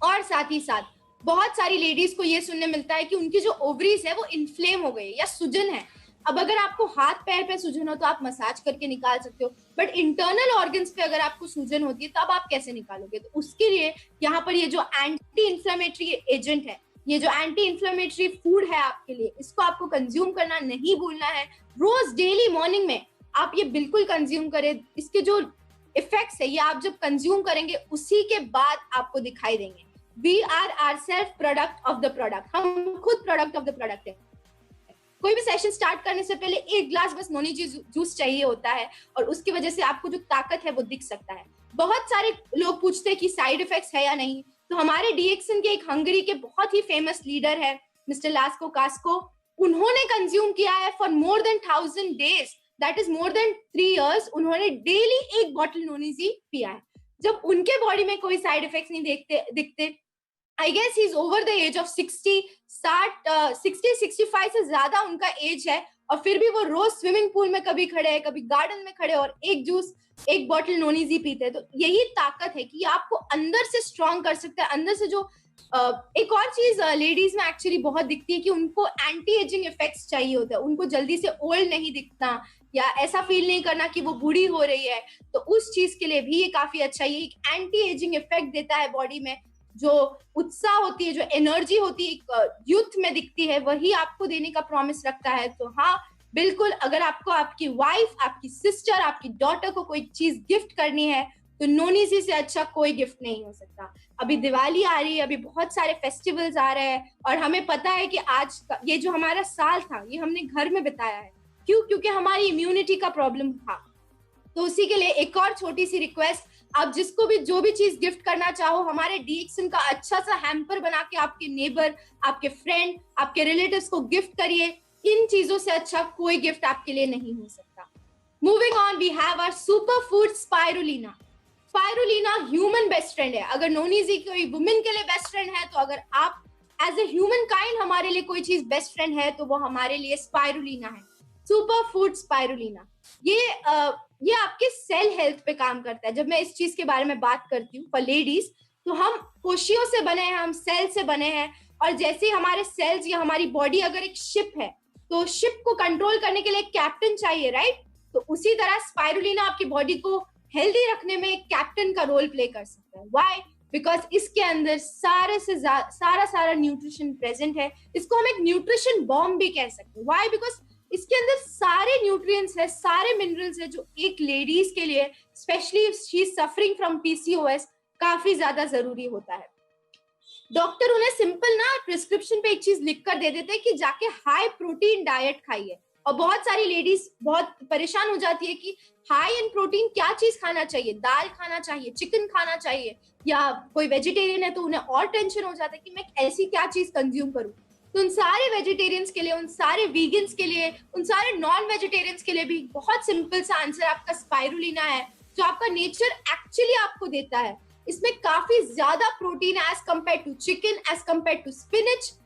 और साथ ही साथ बहुत सारी लेडीज को ये सुनने मिलता है कि उनकी जो ओवरीज है वो इन्फ्लेम हो गई या सूजन है। अब अगर आपको हाथ पैर पे सूजन हो तो आप मसाज करके निकाल सकते हो, बट इंटरनल ऑर्गन्स पे अगर आपको सूजन होती है तब आप कैसे निकालोगे? तो उसके लिए यहाँ पर ये जो एंटी इन्फ्लेमेटरी एजेंट है, ये जो एंटी इन्फ्लेमेटरी फूड है आपके लिए, इसको आपको कंज्यूम करना नहीं भूलना है। रोज डेली मॉर्निंग में आप ये बिल्कुल कंज्यूम करें। इसके जो इफेक्ट्स है ये आप जब कंज्यूम करेंगे उसी के बाद आपको दिखाई देंगे। We are ourselves product of the product, हम खुद प्रोडक्ट ऑफ द प्रोडक्ट है। कोई भी सेशन स्टार्ट करने से पहले एक ग्लास बस नोनीजी जूस चाहिए होता है और उसकी वजह से आपको जो ताकत है वो दिख सकता है। बहुत सारे लोग पूछते हैं कि साइड इफेक्ट्स है या नहीं, तो हमारे डीएक्सन के एक हंगरी के बहुत ही फेमस लीडर है मिस्टर लास्को कास्को, उन्होंने कंज्यूम किया है for more than 1000 days, that is more than 3 years, उन्होंने डेली एक बॉटल नोनीजी पिया है। जब उनके बॉडी में कोई साइड इफेक्ट्स नहीं दिखते, I guess he is over the age of 60-65 से ज्यादा उनका एज है, और फिर भी वो रोज स्विमिंग पूल में कभी खड़े हैं, कभी गार्डन में खड़े और एक बॉटल नोनीजी पीते हैं। तो यही ताकत है कि आपको अंदर से स्ट्रॉन्ग कर सकता है। अंदर से जो एक और चीज लेडीज में एक्चुअली बहुत दिखती है कि उनको एंटी एजिंग इफेक्ट्स चाहिए होता है, उनको जल्दी से ओल्ड नहीं दिखना या ऐसा फील नहीं करना कि वो बूढ़ी हो रही है, तो उस चीज के लिए भी ये काफी अच्छा है। ये एक एंटी एजिंग इफेक्ट देता है बॉडी में, जो उत्साह होती है, जो एनर्जी होती है यूथ में दिखती है, वही आपको देने का प्रॉमिस रखता है। तो हाँ बिल्कुल, अगर आपको आपकी वाइफ, आपकी सिस्टर, आपकी डॉटर को कोई चीज गिफ्ट करनी है तो नोनीजी से अच्छा कोई गिफ्ट नहीं हो सकता। अभी दिवाली आ रही है, अभी बहुत सारे फेस्टिवल्स आ रहे हैं, और हमें पता है कि आज ये जो हमारा साल था ये हमने घर में बिताया है। क्यों? क्योंकि हमारी इम्यूनिटी का प्रॉब्लम था। तो उसी के लिए एक और छोटी सी रिक्वेस्ट, आप जिसको भी जो भी चीज गिफ्ट करना चाहो, हमारे डीएक्सन का अच्छा सा हैम्पर बना के आपके नेबर, आपके फ्रेंड, आपके रिलेटिव्स को गिफ्ट करिए। इन चीजों से अच्छा कोई गिफ्ट आपके लिए नहीं हो सकता। Moving on, we have our super food spirulina. Spirulina human best friend है। अगर नोनीजी कोई वुमेन के लिए बेस्ट फ्रेंड है, तो अगर आप एज ए ह्यूमन काइंड हमारे लिए कोई चीज बेस्ट फ्रेंड है तो वो हमारे लिए स्पाइरुलिना है। सुपर फूड स्पाइरुलिना ये आपके सेल हेल्थ पे काम करता है। जब मैं इस चीज के बारे में बात करती हूँ फॉर लेडीज, तो हम कोशियों से बने हैं, हम सेल से बने हैं, और जैसे हमारे सेल्स या हमारी बॉडी अगर एक शिप है तो शिप को कंट्रोल करने के लिए एक कैप्टन चाहिए, राइट? तो उसी तरह स्पाइरुलिना आपकी बॉडी को हेल्दी रखने में एक कैप्टन का रोल प्ले कर सकता है। व्हाई? बिकॉज इसके अंदर सारा न्यूट्रिशन प्रेजेंट है। इसको हम एक न्यूट्रिशन बॉम्ब भी कह सकते हैं। व्हाई? बिकॉज इसके अंदर सारे न्यूट्रिएंट्स है, सारे मिनरल्स है, जो एक लेडीज के लिए specially if she is suffering from PCOS काफी ज्यादा जरूरी होता है। डॉक्टर उन्हें सिंपल ना प्रिस्क्रिप्शन पे एक चीज लिख कर दे देते हैं कि जाके हाई प्रोटीन डाइट खाइए, और बहुत सारी लेडीज बहुत परेशान हो जाती है कि हाई इन प्रोटीन क्या चीज खाना चाहिए, दाल खाना चाहिए, चिकन खाना चाहिए, या कोई वेजिटेरियन है तो उन्हें और टेंशन हो जाता है कि मैं ऐसी क्या चीज कंज्यूम करूं। तो उन सारे वेजिटेरियंस के लिए, उन सारे वीगन्स के लिए, उन सारे नॉन वेजिटेरियंस के लिए भी बहुत सिंपल सा आंसर आपका स्पाइरुलिना है, जो आपका नेचर एक्चुअली आपको देता है। इसमें काफी ज्यादा protein as compare to chicken, as compare to spinach.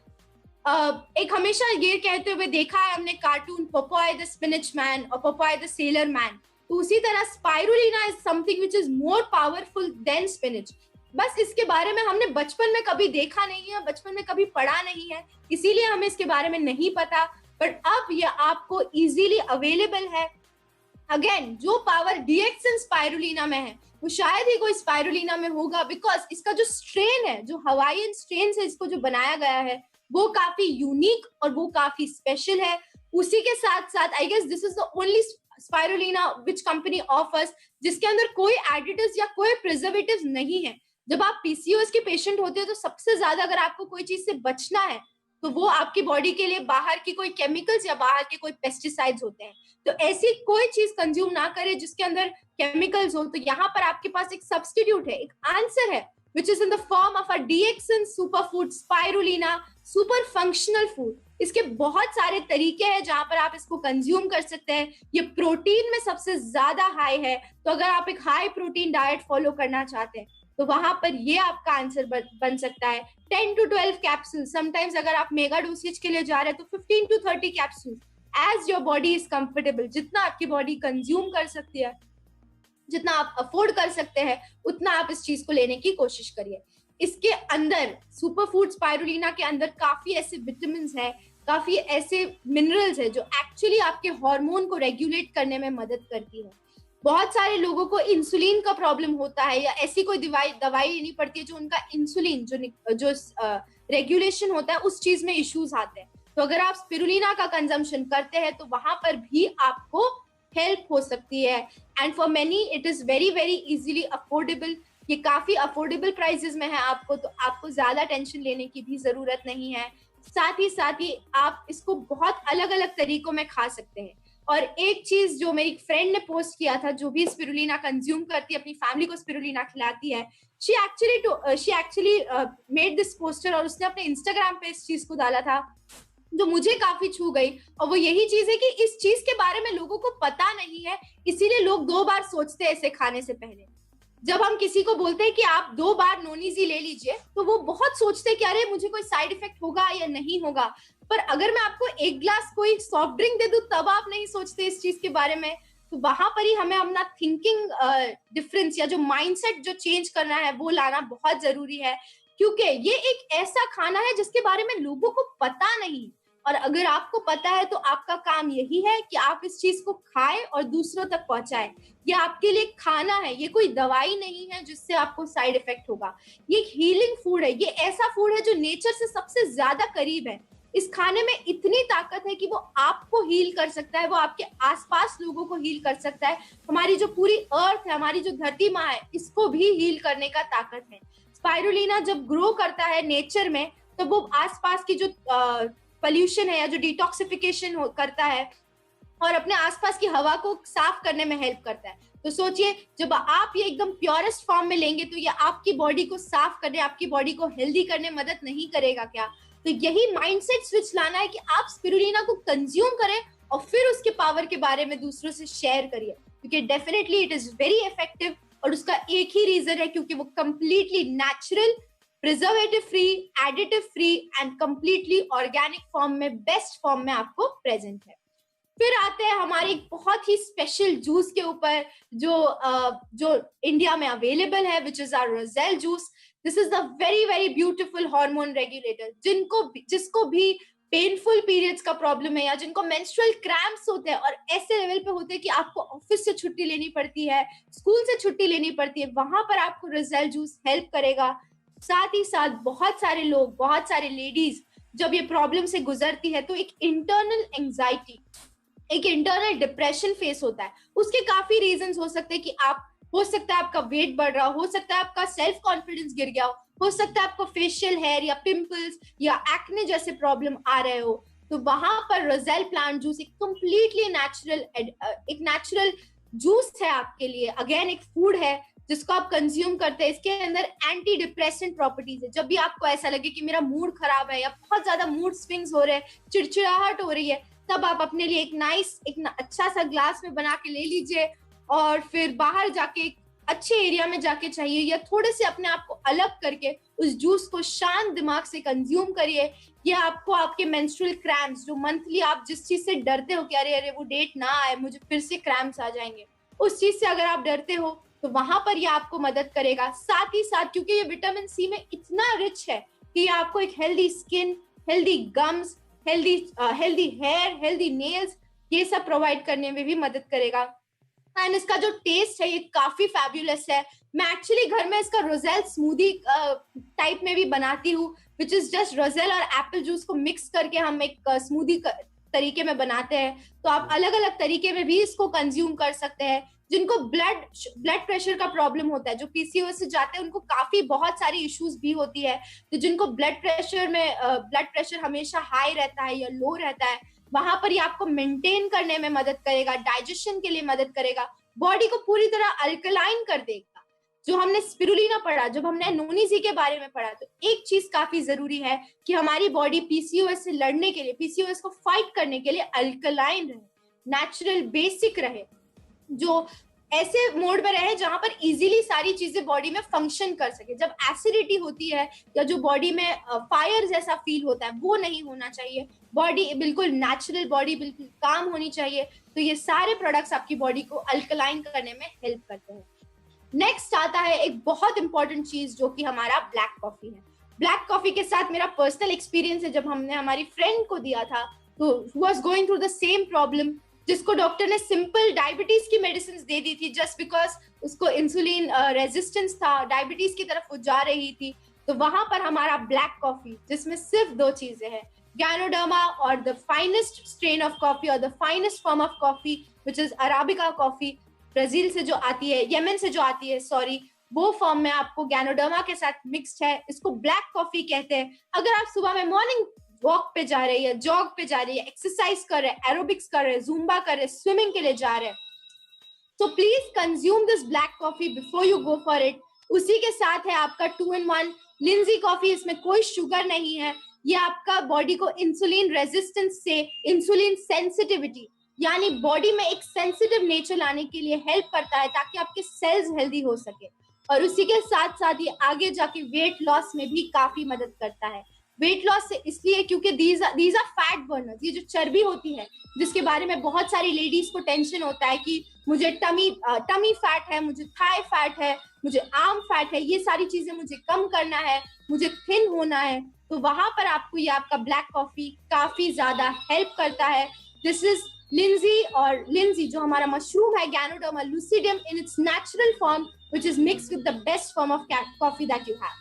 एक हमेशा ये कहते हुए देखा है हमने cartoon Popeye the spinach man और पॉपॉय द सेलर मैन, तो उसी तरह spirulina is something which is more powerful than spinach. बस इसके बारे में हमने बचपन में कभी देखा नहीं है, बचपन में कभी पढ़ा नहीं है, इसीलिए हमें इसके बारे में नहीं पता, बट अब ये आपको इजीली अवेलेबल है। अगेन, जो पावर डीएक्सन स्पाइरुलिना में है वो शायद ही कोई स्पाइरुलिना में होगा, बिकॉज इसका जो स्ट्रेन है, जो हवाईयन स्ट्रेन से इसको जो बनाया गया है, वो काफी यूनिक और वो काफी स्पेशल है। उसी के साथ साथ I guess this is the only spirulina which company offers, जिसके अंदर कोई एडिटिव्स या कोई प्रिजर्वेटिव्स नहीं है। जब आप पीसीओएस के पेशेंट होते हो तो सबसे ज्यादा अगर आपको कोई चीज से बचना है तो वो आपकी बॉडी के लिए बाहर की कोई केमिकल्स या बाहर के कोई पेस्टिसाइड्स होते हैं। तो ऐसी कोई चीज कंज्यूम ना करे जिसके अंदर केमिकल्स हो। तो यहाँ पर आपके पास एक सब्स्टिट्यूट है, एक आंसर है, which is in the form of a DXN superfood spirulina super functional food। इसके बहुत सारे तरीके हैं जहां पर आप इसको कंज्यूम कर सकते हैं। ये प्रोटीन में सबसे ज्यादा हाई है, तो अगर आप एक हाई प्रोटीन डाइट फॉलो करना चाहते हैं तो वहां पर ये आपका आंसर बन सकता है। 10 to 12 कैप्सूल, समटाइम्स अगर आप मेगा डोसेज के लिए जा रहे हैं तो 15 to 30 capsule as your body is comfortable. जितना आपकी बॉडी कंज्यूम कर सकती है, जितना आप अफोर्ड कर सकते हैं, उतना आप इस चीज को लेने की कोशिश करिए। इसके अंदर सुपर फूड स्पाइरुलिना के अंदर काफी ऐसे विटामिन है, काफी ऐसे मिनरल्स है जो एक्चुअली आपके हार्मोन को रेगुलेट करने में मदद करती है। बहुत सारे लोगों को इंसुलिन का प्रॉब्लम होता है या ऐसी कोई दवाई लेनी पड़ती है जो उनका इंसुलिन जो रेगुलेशन होता है उस चीज में इश्यूज आते हैं। तो अगर आप स्पिरुलिना का कंजम्पशन करते हैं तो वहां पर भी आपको हेल्प हो सकती है। And for many it is very very easily affordable. ये काफी अफोर्डेबल प्राइसेस में है आपको, तो आपको ज्यादा टेंशन लेने की भी जरूरत नहीं है। साथ ही आप इसको बहुत अलग अलग तरीकों में खा सकते हैं। और एक चीज जो मेरी फ्रेंड ने पोस्ट किया था, जो भी स्पिरुलिना कंज्यूम करती है, अपनी फैमिली को स्पिरुलिना खिलाती है, she actually made this poster और उसने अपने इंस्टाग्राम पे इस चीज को डाला था जो मुझे काफी छू गई। और वो यही चीज है कि इस चीज के बारे में लोगों को पता नहीं है, इसीलिए लोग 2 बार सोचते हैं इसे खाने से पहले। जब हम किसी को बोलते हैं कि आप 2 बार नोनीजी ले लीजिए तो वो बहुत सोचते हैं कि अरे मुझे कोई साइड इफेक्ट होगा या नहीं होगा। पर अगर मैं आपको 1 ग्लास कोई सॉफ्ट ड्रिंक दे दूं तब आप नहीं सोचते इस चीज के बारे में। तो वहां पर ही हमें अपना थिंकिंग डिफरेंस या जो माइंडसेट जो चेंज करना है वो लाना बहुत जरूरी है, क्योंकि ये एक ऐसा खाना है जिसके बारे में लोगों को पता नहीं। और अगर आपको पता है तो आपका काम यही है कि आप इस चीज को खाएं और दूसरों तक पहुंचाएं। ये आपके लिए खाना है, ये कोई दवाई नहीं है जिससे आपको साइड इफेक्ट होगा। ये एक हीलिंग फूड है, ये ऐसा फूड है जो नेचर से सबसे ज्यादा करीब है। इस खाने में इतनी ताकत है कि वो आपको हील कर सकता है, वो आपके आसपास लोगों को हील कर सकता है। हमारी जो पूरी अर्थ है, हमारी जो धरती माँ है, इसको भी हील करने का ताकत है। स्पाइरुलिना जब ग्रो करता है नेचर में तो वो आसपास की जो पोल्यूशन है या जो डिटॉक्सिफिकेशन करता है और अपने आसपास की हवा को साफ करने में हेल्प करता है। तो सोचिए, जब आप ये एकदम प्योरेस्ट फॉर्म में लेंगे तो ये आपकी बॉडी को साफ करने, आपकी बॉडी को हेल्दी करने मदद नहीं करेगा क्या? तो यही माइंडसेट स्विच लाना है कि आप स्पिरुलिना को कंज्यूम करें और फिर उसके पावर के बारे में दूसरों से शेयर करिए, क्योंकि definitely it is very effective. और उसका एक ही रीजन है, क्योंकि वो completely natural, preservative free, additive free and completely organic form में, बेस्ट फॉर्म में आपको प्रेजेंट है। फिर आते हैं हमारे एक बहुत ही स्पेशल जूस के ऊपर जो इंडिया में अवेलेबल है, which is our roselle juice. This is the very very beautiful hormone regulator. जिसको भी पेनफुल पीरियड्स का प्रॉब्लम है या जिनको मेंस्ट्रुअल क्रैम्प्स होते हैं और ऐसे लेवल पे होते हैं कि आपको ऑफिस से छुट्टी लेनी पड़ती है, स्कूल से छुट्टी लेनी पड़ती है, वहां पर आपको रोजेल जूस हेल्प करेगा। साथ ही साथ बहुत सारे लोग, बहुत सारे लेडीज जब ये प्रॉब्लम से गुजरती है तो एक इंटरनल एंजाइटी, एक इंटरनल डिप्रेशन फेस होता है। उसके काफी रीजंस हो सकते हैं कि हो सकता है आपका वेट बढ़ रहा हो सकता है आपका सेल्फ कॉन्फिडेंस गिर गया हो सकता है आपको फेशियल हेयर या पिंपल्स या एक्ने जैसे प्रॉब्लम आ रहे हो। तो वहां पर रोजेल प्लांट जूस एक कंप्लीटली नेचुरल जूस है आपके लिए। अगेन एक फूड है जिसको आप कंज्यूम करते हैं। इसके अंदर एंटी डिप्रेसेंट प्रॉपर्टीज है। जब भी आपको ऐसा लगे कि मेरा मूड खराब है या बहुत ज्यादा मूड स्विंग्स हो रहे हैं, चिड़चिड़ाहट हो रही है, तब आप अपने लिए एक अच्छा सा ग्लास में बना के ले लीजिए और फिर बाहर जाके अच्छे एरिया में जाके चाहिए या थोड़े से अपने आप को अलग करके उस जूस को शांत दिमाग से कंज्यूम करिए। ये आपको आपके मेंस्ट्रुअल क्रैम्प्स, जो मंथली आप जिस चीज से डरते हो कि अरे वो डेट ना आए, मुझे फिर से क्रैम्प्स आ जाएंगे, उस चीज से अगर आप डरते हो तो वहां पर ये आपको मदद करेगा। साथ ही साथ क्योंकि ये विटामिन सी में इतना रिच है कि ये आपको एक healthy skin, healthy gums, healthy hair, healthy nails, ये सब प्रोवाइड करने में भी मदद करेगा। एंड इसका जो टेस्ट है ये काफी फैबुलस है। मैं एक्चुअली घर में इसका रोजेल स्मूदी टाइप में भी बनाती हूँ, विच इज जस्ट रोजेल और एप्पल जूस को मिक्स करके हम एक स्मूदी तरीके में बनाते हैं, तो आप अलग अलग तरीके में भी इसको कंज्यूम कर सकते हैं। जिनको ब्लड प्रेशर का प्रॉब्लम होता है, जो पीसीओएस से जाते हैं, उनको काफी बहुत सारी इश्यूज भी होती है। तो जिनको ब्लड प्रेशर हमेशा हाई रहता है या लो रहता है, वहां पर ये आपको मेंटेन करने में मदद करेगा, डाइजेशन के लिए मदद करेगा, बॉडी को पूरी तरह अल्कलाइन कर देगा। जो हमने स्पिरुलिना पढ़ा, जब हमने नोनीजी के बारे में पढ़ा, तो एक चीज काफी जरूरी है कि हमारी बॉडी पीसीओएस से लड़ने के लिए, पीसीओएस को फाइट करने के लिए अल्कलाइन रहे, नेचुरल बेसिक रहे, जो ऐसे मोड में रहे जहां पर इजीली सारी चीजें बॉडी में फंक्शन कर सके। जब एसिडिटी होती है या जो बॉडी में फायर जैसा फील होता है, वो नहीं होना चाहिए। बॉडी बिल्कुल नेचुरल, बॉडी बिल्कुल काम होनी चाहिए। तो ये सारे प्रोडक्ट्स आपकी बॉडी को अल्कलाइन करने में हेल्प करते हैं। नेक्स्ट आता है एक बहुत इंपॉर्टेंट चीज, जो कि हमारा ब्लैक कॉफी है। ब्लैक कॉफी के साथ मेरा पर्सनल एक्सपीरियंस है, जब हमने हमारी फ्रेंड को दिया था, तो who was going through the same problem, जिसको डॉक्टर ने सिंपल डायबिटीज की मेडिसिन दे दी थी, जस्ट बिकॉज उसको इंसुलिन रेजिस्टेंस था, डायबिटीज की तरफ वो जा रही थी। तो वहां पर हमारा ब्लैक कॉफी, जिसमें सिर्फ 2 चीजें हैं, गैनोडर्मा और the finest strain of coffee और the finest form of coffee which is arabica coffee, Brazil से जो आती है, यमन से जो आती है, सॉरी, वो फॉर्म में आपको गैनोडर्मा के साथ मिक्स्ड है। इसको ब्लैक कॉफी कहते हैं। अगर आप सुबह में मॉर्निंग वॉक पे जा रहे हैं या जॉग पे जा रही है, एक्सरसाइज कर रहे हैं, एरोबिक्स कर रहे हैं, जुम्बा कर रहे हैं, स्विमिंग के लिए जा रहे हैं, तो please consume this black coffee before you go for it. उसी के साथ है आपका 2-in-1 लिंजी कॉफी। इसमें कोई शुगर नहीं है। ये आपका बॉडी को इंसुलिन रेजिस्टेंस से इंसुलिन सेंसिटिविटी, यानी बॉडी में एक सेंसिटिव नेचर लाने के लिए हेल्प करता है, ताकि आपके सेल्स हेल्दी हो सके। और उसी के साथ साथ ये आगे जाके वेट लॉस में भी काफी मदद करता है। वेट लॉस से इसलिए क्योंकि दीज आर फैट बर्नर्स। ये जो चर्बी होती है, जिसके बारे में बहुत सारी लेडीज को टेंशन होता है कि मुझे टमी फैट है, मुझे थाई फैट है, मुझे आर्म फैट है, ये सारी चीजें मुझे कम करना है, मुझे थिन होना है, तो वहां पर आपको ये आपका ब्लैक कॉफी काफी ज्यादा हेल्प करता है। दिस इज लिंजी, और लिंजी जो हमारा मशरूम है, ganoderma lucidum in its natural form, which is mixed with the best form of coffee that you have.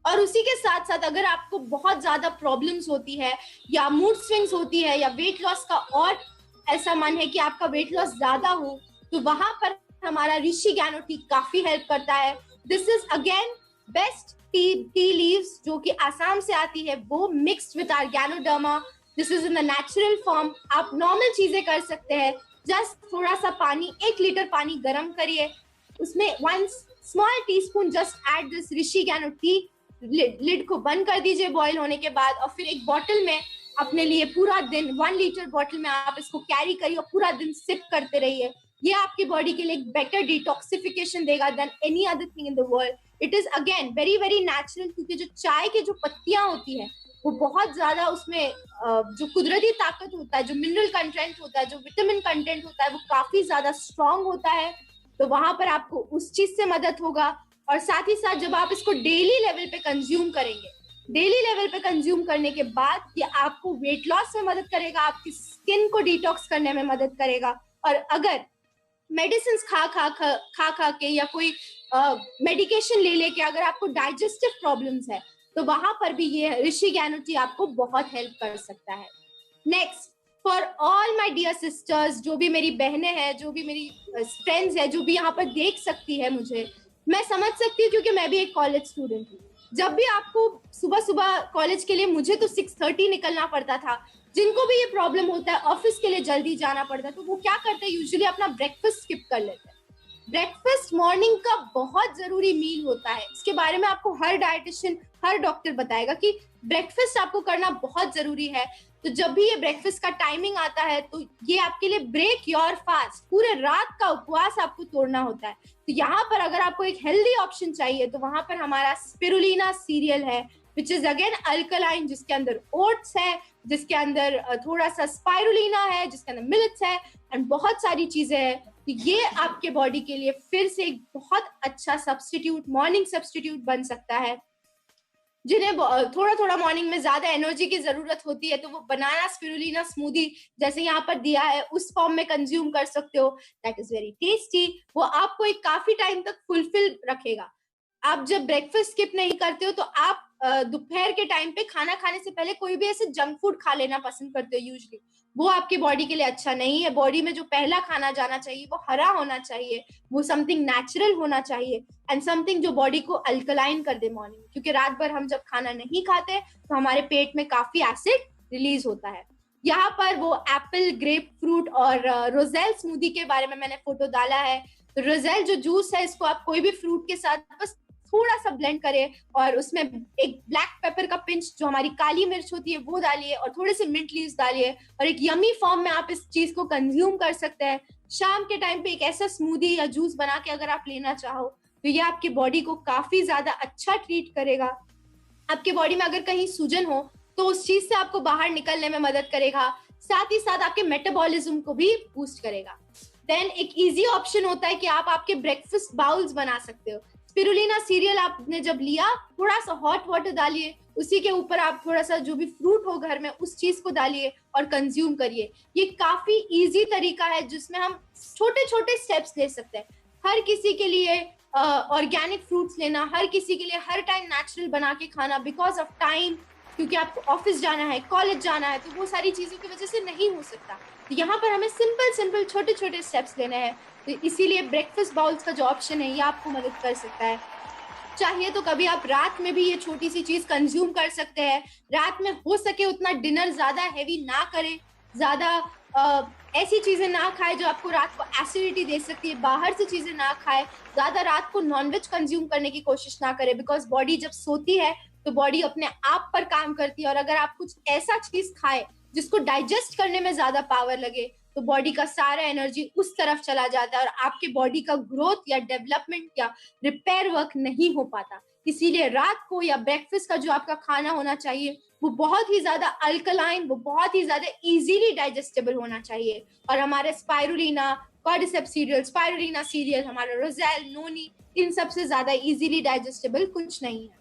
और उसी के साथ साथ अगर आपको बहुत ज्यादा प्रॉब्लम्स होती है, या मूड स्विंग्स होती है, या वेट लॉस का और ऐसा मन है कि आपका वेट लॉस ज्यादा हो, तो वहां पर हमारा ऋषि गैनो टी काफी हेल्प करता है। This is again best tea leaves, जो कि आसाम से आती है, वो mixed with our ganoderma. This is in the natural form. आप नॉर्मल चीजें कर सकते हैं। जस्ट थोड़ा सा पानी, 1 लीटर पानी गर्म करिए, उसमें 1 small teaspoon just add this Rishi gano tea, lid को बंद कर दीजिए बॉईल होने के बाद, और फिर एक बॉटल में अपने लिए पूरा दिन 1 लीटर बॉटल में आप इसको कैरी करिए और पूरा दिन सिप करते रहिए। ये आपकी बॉडी के लिए एक बेटर डिटॉक्सिफिकेशन देगा then any other thing in the world. It is again very very natural, क्योंकि जो चाय की जो पत्तियां होती है, वो बहुत ज्यादा, उसमें जो कुदरती ताकत होता है, जो मिनरल कंटेंट होता है, जो विटामिन कंटेंट होता है, वो काफी ज्यादा स्ट्रॉन्ग होता है। तो वहां पर आपको उस चीज से मदद होगा। और साथ ही साथ जब आप इसको डेली लेवल पे कंज्यूम करेंगे, डेली लेवल पे कंज्यूम करने के बाद ये आपको वेट लॉस में मदद करेगा, आपकी स्किन को डिटॉक्स करने में मदद करेगा। और अगर मेडिसिन खा के या कोई मेडिकेशन ले लेके अगर आपको डाइजेस्टिव प्रॉब्लम्स है, तो वहां पर भी ये ऋषि गैनो टी आपको बहुत हेल्प कर सकता है। Next, for all my dear sisters, जो भी मेरी बहनें हैं, जो भी मेरी फ्रेंड्स है, जो भी यहाँ पर देख सकती है मुझे, मैं समझ सकती हूँ, क्योंकि मैं भी एक कॉलेज स्टूडेंट हूँ। जब भी आपको सुबह सुबह कॉलेज के लिए, मुझे तो 6:30 निकलना पड़ता था, जिनको भी ये प्रॉब्लम होता है, ऑफिस के लिए जल्दी जाना पड़ता है, तो वो क्या करते हैं, यूजुअली अपना ब्रेकफास्ट स्किप कर लेते हैं। ब्रेकफास्ट मॉर्निंग का बहुत जरूरी मील होता है। इसके बारे में आपको हर डाइटिशियन, हर डॉक्टर बताएगा कि ब्रेकफास्ट आपको करना बहुत जरूरी है। तो जब भी ये ब्रेकफास्ट का टाइमिंग आता है, तो ये आपके लिए ब्रेक योर फास्ट, पूरे रात का उपवास आपको तोड़ना होता है। तो यहाँ पर अगर आपको एक हेल्दी ऑप्शन चाहिए, तो वहां पर हमारा स्पिरुलिना सीरियल है, विच इज अगेन अल्कलाइन, जिसके अंदर ओट्स है, जिसके अंदर थोड़ा सा स्पाइरुलिना है, जिसके अंदर मिलेट्स है, एंड बहुत सारी चीजें हैं। तो ये आपके बॉडी के लिए फिर से एक बहुत अच्छा सब्स्टिट्यूट, मॉर्निंग सब्स्टिट्यूट बन सकता है। जिन्हें थोड़ा थोड़ा मॉर्निंग में ज्यादा एनर्जी की जरूरत होती है, तो वो बनाना स्पिरुलिना स्मूदी जैसे यहाँ पर दिया है, उस फॉर्म में कंज्यूम कर सकते हो। That is very tasty. वो आपको एक काफी टाइम तक फुलफिल रखेगा। आप जब ब्रेकफास्ट स्किप नहीं करते हो तो आप दोपहर के टाइम पे खाना खाने से पहले कोई भी ऐसे जंक फूड खा लेना पसंद करते हो यूजली, वो आपकी बॉडी के लिए अच्छा नहीं है। बॉडी में जो पहला खाना जाना चाहिए वो हरा होना चाहिए, वो समथिंग नेचुरल होना चाहिए एंड समथिंग जो बॉडी को अल्कलाइन कर दे मॉर्निंग, क्योंकि रात भर हम जब खाना नहीं खाते तो हमारे पेट में काफी एसिड रिलीज होता है। यहाँ पर वो एप्पल, ग्रेप फ्रूट और रोजेल स्मूदी के बारे में मैंने फोटो डाला है। तो रोजेल जो जूस है, इसको आप कोई भी फ्रूट के साथ बस थोड़ा सा ब्लेंड करें और उसमें एक ब्लैक पेपर का पिंच, जो हमारी काली मिर्च होती है, वो डालिए और थोड़े से मिंट लीव्स डालिए और एक यमी फॉर्म में आप इस चीज को कंज्यूम कर सकते हैं। शाम के टाइम पे एक ऐसा स्मूदी या जूस बना के अगर आप लेना चाहो तो ये आपकी बॉडी को काफी ज्यादा अच्छा ट्रीट करेगा। आपके बॉडी में अगर कहीं सूजन हो तो उस चीज से आपको बाहर निकलने में मदद करेगा, साथ ही साथ आपके मेटाबॉलिज्म को भी बूस्ट करेगा। देन एक इजी ऑप्शन होता है कि आप आपके ब्रेकफास्ट बाउल्स बना सकते हो। स्पिरुलिना सीरियल आपने जब लिया, थोड़ा सा हॉट वाटर डालिए, उसी के ऊपर आप थोड़ा सा जो भी फ्रूट हो घर में उस चीज को डालिए और कंज्यूम करिए। ये काफी इजी तरीका है जिसमें हम छोटे छोटे स्टेप्स ले सकते हैं। हर किसी के लिए ऑर्गेनिक फ्रूट्स लेना, हर किसी के लिए हर टाइम नेचुरल बना के खाना बिकॉज ऑफ टाइम, क्योंकि आपको ऑफिस जाना है, कॉलेज जाना है, तो वो सारी चीजों की वजह से नहीं हो सकता। तो यहाँ पर हमें सिंपल छोटे छोटे स्टेप्स लेने हैं। तो इसीलिए ब्रेकफास्ट बाउल्स का जो ऑप्शन है ये आपको मदद कर सकता है। चाहिए तो कभी आप रात में भी ये छोटी सी चीज कंज्यूम कर सकते हैं। रात में हो सके उतना डिनर ज्यादा हैवी ना करें, ज्यादा ऐसी चीजें ना खाएं जो आपको रात को एसिडिटी दे सकती है, बाहर से चीजें ना खाएं, ज्यादा रात को नॉनवेज कंज्यूम करने की कोशिश ना करें, बिकॉज बॉडी जब सोती है तो बॉडी अपने आप पर काम करती है और अगर आप कुछ ऐसा चीज खाए जिसको डाइजेस्ट करने में ज्यादा पावर लगे तो बॉडी का सारा एनर्जी उस तरफ चला जाता है और आपके बॉडी का ग्रोथ या डेवलपमेंट या रिपेयर वर्क नहीं हो पाता। इसीलिए रात को या ब्रेकफास्ट का जो आपका खाना होना चाहिए वो बहुत ही ज्यादा अल्कलाइन, वो बहुत ही ज्यादा इजीली डाइजेस्टेबल होना चाहिए। और हमारे spirulina, cordyceps serial, spirulina serial, हमारा रोजेल, नोनी, इन सबसे ज्यादा इजीली डाइजेस्टेबल कुछ नहीं है।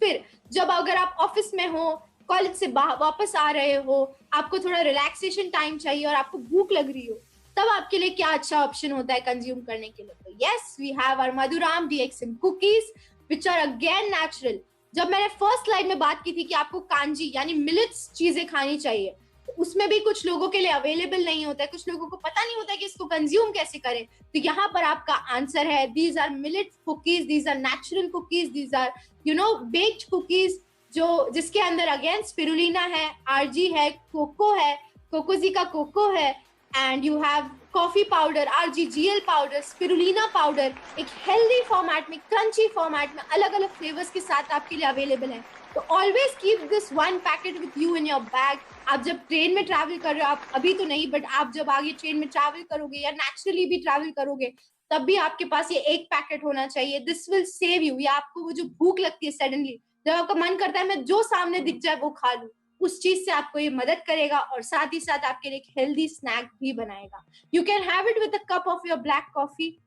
फिर जब अगर आप ऑफिस में हो, कॉलेज से वापस आ रहे हो, आपको थोड़ा रिलैक्सेशन टाइम चाहिए और आपको भूख लग रही हो, तब आपके लिए क्या अच्छा ऑप्शन होता है कंज्यूम करने के लिए? तो yes, we have our Madhuram DXM cookies which are again natural. जब मैंने फर्स्ट स्लाइड में बात की थी कि आपको कांजी यानी मिलेट्स चीजें खानी चाहिए, तो उसमें भी कुछ लोगों के लिए अवेलेबल नहीं होता है, कुछ लोगों को पता नहीं होता है कि इसको कंज्यूम कैसे करें। तो यहाँ पर आपका आंसर है, these are millet cookies, these are natural cookies, these are baked cookies, जो जिसके अंदर अगेन स्पिरुलिना है, RG है, कोको है, कोकोजी का कोको है, and you have coffee powder, RGGL powder, spirulina powder, एक हेल्दी फॉर्मेट में, क्रंची फॉर्मेट में, अलग अलग फ्लेवर्स के साथ आपके लिए अवेलेबल है। तो always keep this one packet with you in your bag. आप जब ट्रेन में ट्रैवल कर रहे हो, आप अभी तो नहीं बट आप जब आगे ट्रेन में ट्रैवल करोगे या नेचुरली भी ट्रैवल करोगे तब भी आपके पास ये एक पैकेट होना चाहिए। This will save you. या आपको वो जो भूख लगती है सडनली, जब आपका मन करता है मैं जो सामने दिख जाए वो खा लूं, उस चीज से आपको ये मदद करेगा और साथ ही साथ आपके लिए एक हेल्दी स्नैक भी बनाएगा। You can have it with a cup of your black coffee.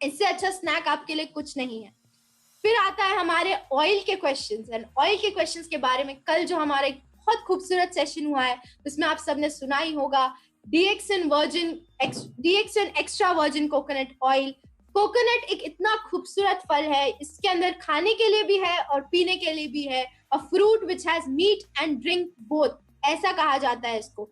इससे अच्छा स्नैक आपके लिए कुछ नहीं है। फिर आता है हमारे ऑयल के क्वेश्चंस। एंड ऑयल के क्वेश्चंस के बारे में कल जो हमारा एक बहुत खूबसूरत सेशन हुआ है उसमें आप सबने सुना ही होगा, DXN extra virgin coconut oil. Coconut एक इतना खूबसूरत फल है, इसके अंदर खाने के लिए भी है और पीने के लिए भी है। A fruit which has meat and drink both, ऐसा कहा जाता है इसको।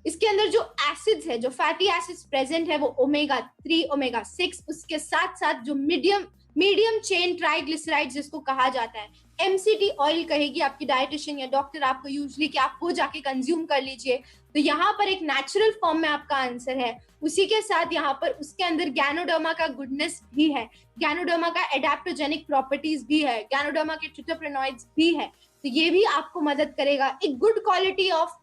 इसके अंदर जो एसिड्स है, जो फैटी एसिड्स प्रेजेंट है वो ओमेगा 3, ओमेगा 6, उसके साथ साथ जो मीडियम चेन ट्राइग्लिसराइड जिसको कहा जाता है, MCT ऑयल कहेगी आपकी डाइटिशियन या डॉक्टर आपको यूजुअली कि आप वो जाके कंज्यूम कर लीजिए। तो यहाँ पर एक नेचुरल फॉर्म में आपका आंसर है। उसी के साथ यहाँ पर उसके अंदर गैनोडर्मा का गुडनेस भी है, गैनोडर्मा का एडेप्टोजेनिक प्रॉपर्टीज भी है, गैनोडर्मा के ट्रिटोपेनॉइड्स भी है। तो ये भी आपको मदद करेगा। एक good quality of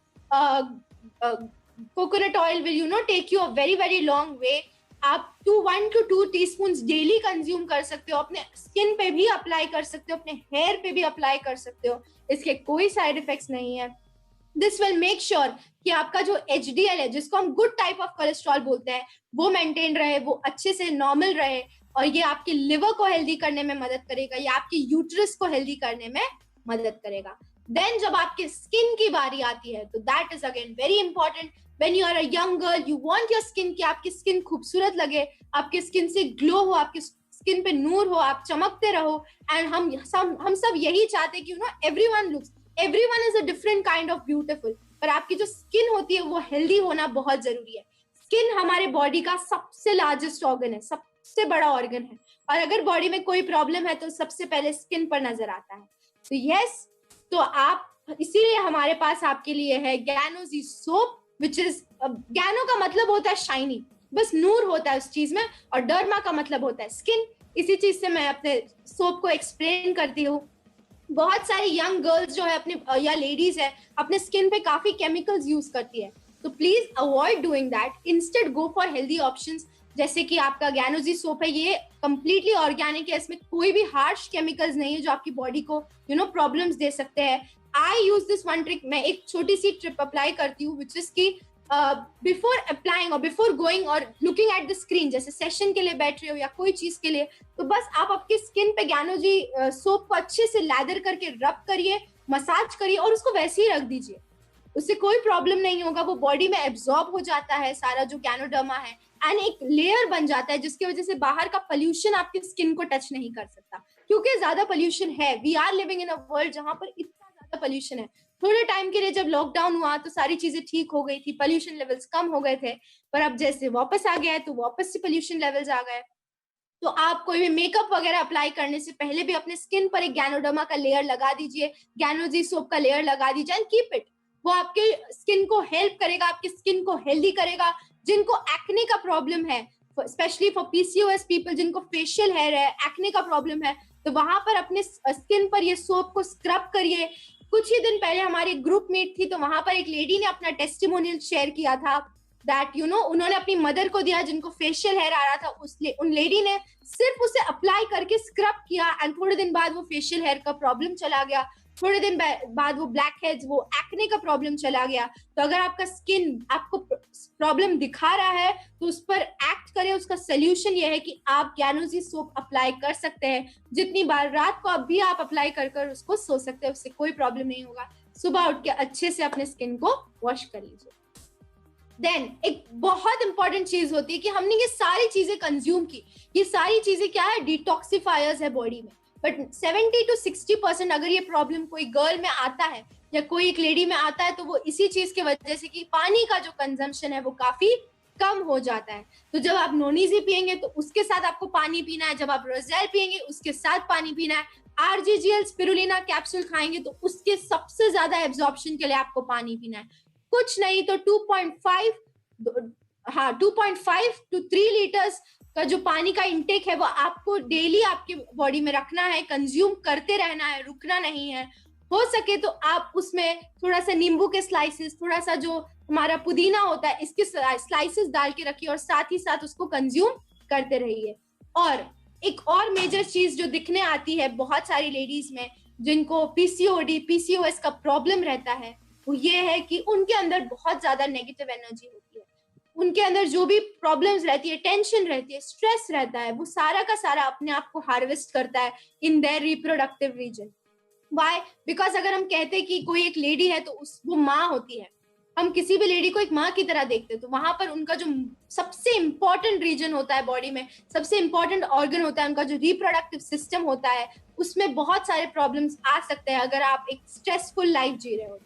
coconut oil will take you a very very long way. आप 1 to 2 टीस्पून डेली कंज्यूम कर सकते हो, अपने स्किन पे भी अप्लाई कर सकते हो, अपने हेयर पे भी अप्लाई कर सकते हो, इसके कोई साइड इफेक्ट्स नहीं है। दिस विल मेक श्योर कि आपका जो HDL है, जिसको हम गुड टाइप ऑफ कोलेस्ट्रॉल बोलते हैं, वो मेंटेन रहे, वो अच्छे से नॉर्मल रहे और ये आपके लिवर को हेल्दी करने में मदद करेगा, ये आपके यूट्रस को हेल्दी करने में मदद करेगा। देन जब आपके स्किन की बारी आती है तो that is again very important. When you are a young girl, you want your skin कि आपकी स्किन खूबसूरत लगे, आपके स्किन से ग्लो हो, आपके स्किन पे नूर हो, आप चमकते रहो। एंड हम सब यही चाहते हैं कि everyone is a different kind of beautiful, पर आपकी जो स्किन होती है वो हेल्दी होना बहुत जरूरी है। स्किन हमारे बॉडी का सबसे लार्जेस्ट ऑर्गन है, सबसे बड़ा ऑर्गन है, और अगर बॉडी में कोई प्रॉब्लम है तो सबसे पहले स्किन पर नजर आता है। तो यस, तो आप, इसीलिए हमारे पास आपके लिए है गैनोजी सोप, विच इज, गैनो का मतलब होता है शाइनी, बस नूर होता है उस चीज में, और डर्मा का मतलब होता है स्किन। इसी चीज से मैं अपने सोप को एक्सप्लेन करती हूँ। बहुत सारी यंग गर्ल्स जो है अपने या लेडीज है अपने स्किन पे काफी केमिकल्स यूज करती है, तो please avoid doing that, instead go for healthy options. जैसे कि आपका गैनोजी सोप है, ये कंप्लीटली ऑर्गेनिक है, इसमें कोई भी हार्श केमिकल्स नहीं है जो आपकी बॉडी को प्रॉब्लम्स दे सकते हैं। आई यूज दिस वन ट्रिक, मैं एक छोटी सी ट्रिप अप्लाई करती हूँ, विच इज की बिफोर अप्लाइंग और बिफोर गोइंग और लुकिंग एट द स्क्रीन, जैसे सेशन के लिए बैठ रहे हो या कोई चीज के लिए, तो बस आप आपकी स्किन पे गैनोजी सोप को अच्छे से लैदर करके रब करिए, मसाज करिए और उसको वैसे ही रख दीजिए। उससे कोई प्रॉब्लम नहीं होगा, वो बॉडी में एब्जॉर्ब हो जाता है सारा जो गैनोडर्मा है, एंड एक लेयर बन जाता है जिसकी वजह से बाहर का पोल्यूशन आपकी स्किन को टच नहीं कर सकता, क्योंकि ज्यादा पोल्यूशन है। We are living in a world जहां पर इतना ज्यादा पोल्यूशन है। थोड़े टाइम के लिए जब लॉकडाउन हुआ तो सारी चीजें ठीक हो गई थी, पोल्यूशन लेवल्स कम हो गए थे, पर अब जैसे वापस आ गया है तो वापस से पोल्यूशन लेवल्स आ गए। तो आप कोई भी मेकअप वगैरह अप्लाई करने से पहले भी अपने स्किन पर एक गैनोडर्मा का लेयर लगा दीजिए, गैनोजी सोप का लेयर लगा दीजिए, एंड कीप इट। वो आपके स्किन को हेल्प करेगा, आपकी स्किन को हेल्दी करेगा। जिनको एक्ने का प्रॉब्लम है, स्पेशली फॉर पीसीओएस पीपल, जिनको फेशियल हेयर है, एक्ने का प्रॉब्लम है, तो वहां पर अपने स्किन पर ये सोप को स्क्रब करिए। कुछ ही दिन पहले हमारी ग्रुप मीट थी, तो वहां पर एक लेडी ने अपना टेस्टिमोनियल शेयर किया था दैट उन्होंने अपनी मदर को दिया जिनको फेशियल हेयर आ रहा था, उन लेडी ने सिर्फ उसे अप्लाई करके स्क्रब किया, एंड थोड़े दिन बाद वो फेशियल हेयर का प्रॉब्लम चला गया, थोड़े दिन बाद वो ब्लैक हेड्स, वो एक्ने का प्रॉब्लम चला गया। तो अगर आपका स्किन आपको प्रॉब्लम दिखा रहा है तो उस पर एक्ट करें। उसका सोल्यूशन ये है कि आप गैनोजी सोप अप्लाई कर सकते हैं, जितनी बार रात को अभी आप अप्लाई कर उसको सो सकते हैं, उससे कोई प्रॉब्लम नहीं होगा। सुबह उठ के अच्छे से अपने स्किन को वॉश कर लीजिए। देन एक बहुत इंपॉर्टेंट चीज होती है कि हमने ये सारी चीजें कंज्यूम की, ये सारी चीजें क्या है, डिटॉक्सिफायर्स है बॉडी में, बट 70 to 60% अगर ये प्रॉब्लम कोई गर्ल में आता है या कोई एक लेडी में आता है तो वो इसी चीज की वजह से कि पानी का जो कंजम्पशन है वो काफी कम हो जाता है। तो जब आप नोनीजी पियेंगे तो उसके साथ आपको पानी पीना है, जब आप रोजेल पियेंगे उसके साथ पानी पीना है, आरजीजीएल स्पिरुलिना कैप्सूल खाएंगे तो उसके सबसे ज्यादा एब्जॉर्प्शन के लिए आपको पानी पीना है। कुछ नहीं तो 2.5 to 3 लीटर्स का जो पानी का इंटेक है वो आपको डेली आपके बॉडी में रखना है, कंज्यूम करते रहना है, रुकना नहीं है। हो सके तो आप उसमें थोड़ा सा नींबू के स्लाइसेस, थोड़ा सा जो हमारा पुदीना होता है इसके स्लाइसेस डाल के रखिए और साथ ही साथ उसको कंज्यूम करते रहिए। और एक और मेजर चीज जो दिखने आती है बहुत सारी लेडीज में जिनको पीसीओडी पीसीओएस का प्रॉब्लम रहता है, वो ये है कि उनके अंदर बहुत ज्यादा नेगेटिव एनर्जी होती है। उनके अंदर जो भी प्रॉब्लम्स रहती है, टेंशन रहती है, स्ट्रेस रहता है, वो सारा का सारा अपने आप को हार्वेस्ट करता है in their reproductive region. Why? Because अगर हम कहते हैं कि कोई एक लेडी है तो वो माँ होती है, हम किसी भी लेडी को एक माँ की तरह देखते हैं, तो वहां पर उनका जो सबसे इंपॉर्टेंट रीजन होता है बॉडी में, सबसे इंपॉर्टेंट ऑर्गन होता है, उनका जो रिप्रोडक्टिव सिस्टम होता है, उसमें बहुत सारे प्रॉब्लम्स आ सकते हैं अगर आप एक स्ट्रेसफुल लाइफ जी रहे हो।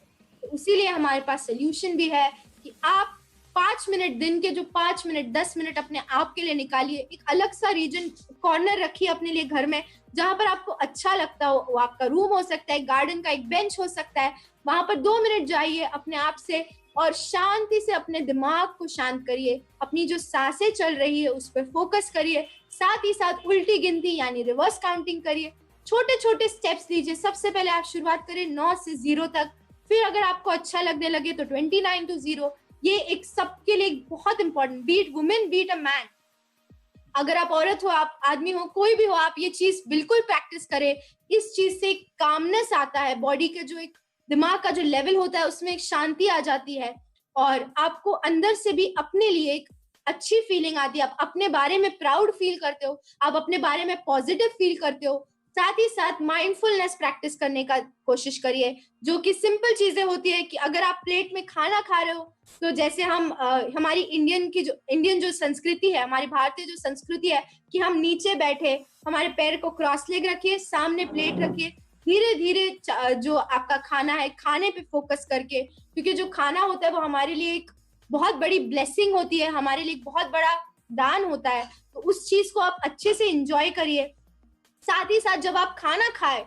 तो इसीलिए हमारे पास सोल्यूशन भी है कि आप 5 मिनट, दिन के जो 5 मिनट 10 मिनट अपने आप के लिए निकालिए, एक अलग सा रीजन कॉर्नर रखिए अपने लिए घर में जहां पर आपको अच्छा लगता हो। वो आपका रूम हो सकता है, गार्डन का एक बेंच हो सकता है, वहां पर 2 मिनट जाइए अपने आप से और शांति से अपने दिमाग को शांत करिए, अपनी जो सांसें चल रही है उस पर फोकस करिए, साथ ही साथ उल्टी गिनती यानी रिवर्स काउंटिंग करिए, छोटे छोटे स्टेप्स लीजिए। सबसे पहले आप शुरुआत करें 9 से 0 तक, फिर अगर आपको अच्छा लगने लगे तो 29 to 0। ये एक सबके लिए बहुत important, beat women beat a man. अगर आप औरत हो, आप आदमी हो, कोई भी हो, आप ये चीज बिल्कुल प्रैक्टिस करें। इस चीज से कामनेस आता है, बॉडी के जो एक दिमाग का जो लेवल होता है उसमें एक शांति आ जाती है और आपको अंदर से भी अपने लिए एक अच्छी फीलिंग आती है। आप अपने बारे में प्राउड फील करते हो, आप अपने बारे में पॉजिटिव फील करते हो। साथ ही साथ माइंडफुलनेस प्रैक्टिस करने का कोशिश करिए, जो कि सिंपल चीजें होती है कि अगर आप प्लेट में खाना खा रहे हो तो जैसे हमारी इंडियन जो संस्कृति है, हमारी भारतीय जो संस्कृति है कि हम नीचे बैठे, हमारे पैर को क्रॉस लेग रखिए, सामने प्लेट रखिए, धीरे धीरे जो आपका खाना है खाने पे फोकस करके, क्योंकि जो खाना होता है वो हमारे लिए एक बहुत बड़ी ब्लेसिंग होती है, हमारे लिए एक बहुत बड़ा दान होता है। तो उस चीज को आप अच्छे से एंजॉय करिए। साथ ही साथ जब आप खाना खाए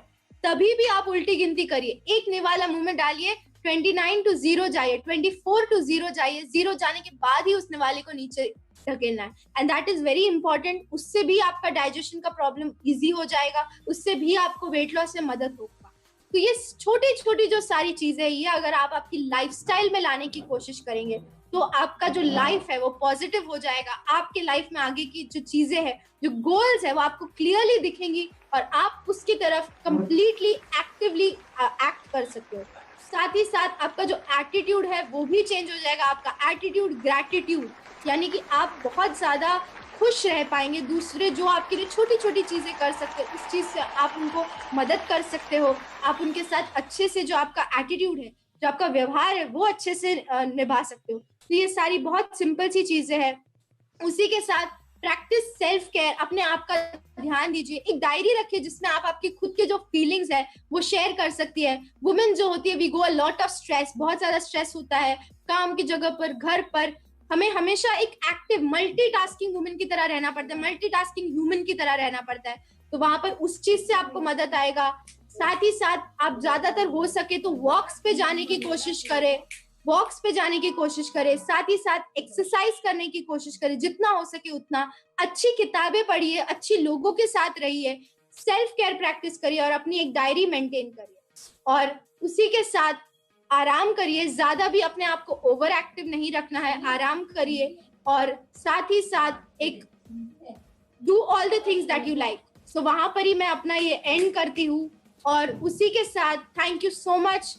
तभी भी आप उल्टी गिनती करिए, एक निवाला मुंह में डालिए, 29 to 0 जाइए, 24 to 0 जाइए, 0 जाने के बाद ही उस निवाले को नीचे ढकेलना है, and that is very important. उससे भी आपका डाइजेशन का प्रॉब्लम इजी हो जाएगा, उससे भी आपको वेट लॉस में मदद होगा। तो ये छोटी छोटी जो सारी चीजें ये अगर आप आपकी लाइफस्टाइल में लाने की कोशिश करेंगे तो आपका जो लाइफ है वो पॉजिटिव हो जाएगा। आपके लाइफ में आगे की जो चीजें हैं, जो गोल्स है, वो आपको क्लियरली दिखेंगी और आप उसकी तरफ कंप्लीटली एक्टिवली एक्ट कर सकते हो। साथ ही साथ आपका जो एटीट्यूड है वो भी चेंज हो जाएगा। आपका एटीट्यूड ग्रैटिट्यूड, यानी कि आप बहुत ज्यादा खुश रह पाएंगे। दूसरे जो आपके लिए छोटी छोटी चीजें कर सकते हैं उस चीज से आप उनको मदद कर सकते हो। आप उनके साथ अच्छे से जो आपका एटीट्यूड है, जो आपका व्यवहार है, वो अच्छे से निभा सकते हो। तो ये सारी बहुत सिंपल सी चीजें हैं। उसी के साथ प्रैक्टिस सेल्फ केयर, अपने आप का ध्यान दीजिए। एक डायरी रखिए जिसमें आप आपकी खुद के जो फीलिंग्स है वो शेयर कर सकती है। वुमेन जो होती है, we go a lot of stress, बहुत ज्यादा स्ट्रेस होता है काम की जगह पर, घर पर। हमें हमेशा एक एक्टिव मल्टीटास्किंग वुमेन की तरह रहना पड़ता है, मल्टीटास्किंग ह्यूमन की तरह रहना पड़ता है। तो वहां पर उस चीज से आपको मदद आएगा। साथ ही साथ आप ज्यादातर हो सके तो वॉक्स पे जाने की कोशिश करें, वॉक्स पे जाने की कोशिश करें। साथ ही साथ एक्सरसाइज करने की कोशिश करें, जितना हो सके उतना। अच्छी किताबें पढ़िए, अच्छी लोगों के साथ रहिए, सेल्फ केयर प्रैक्टिस करिए और अपनी एक डायरी मेंटेन करिए। और उसी के साथ आराम करिए, ज्यादा भी अपने आप को ओवर एक्टिव नहीं रखना है, आराम करिए। और साथ ही साथ एक do all the things that you like. So वहां पर ही मैं अपना ये एंड करती हूँ। और उसी के साथ थैंक यू सो मच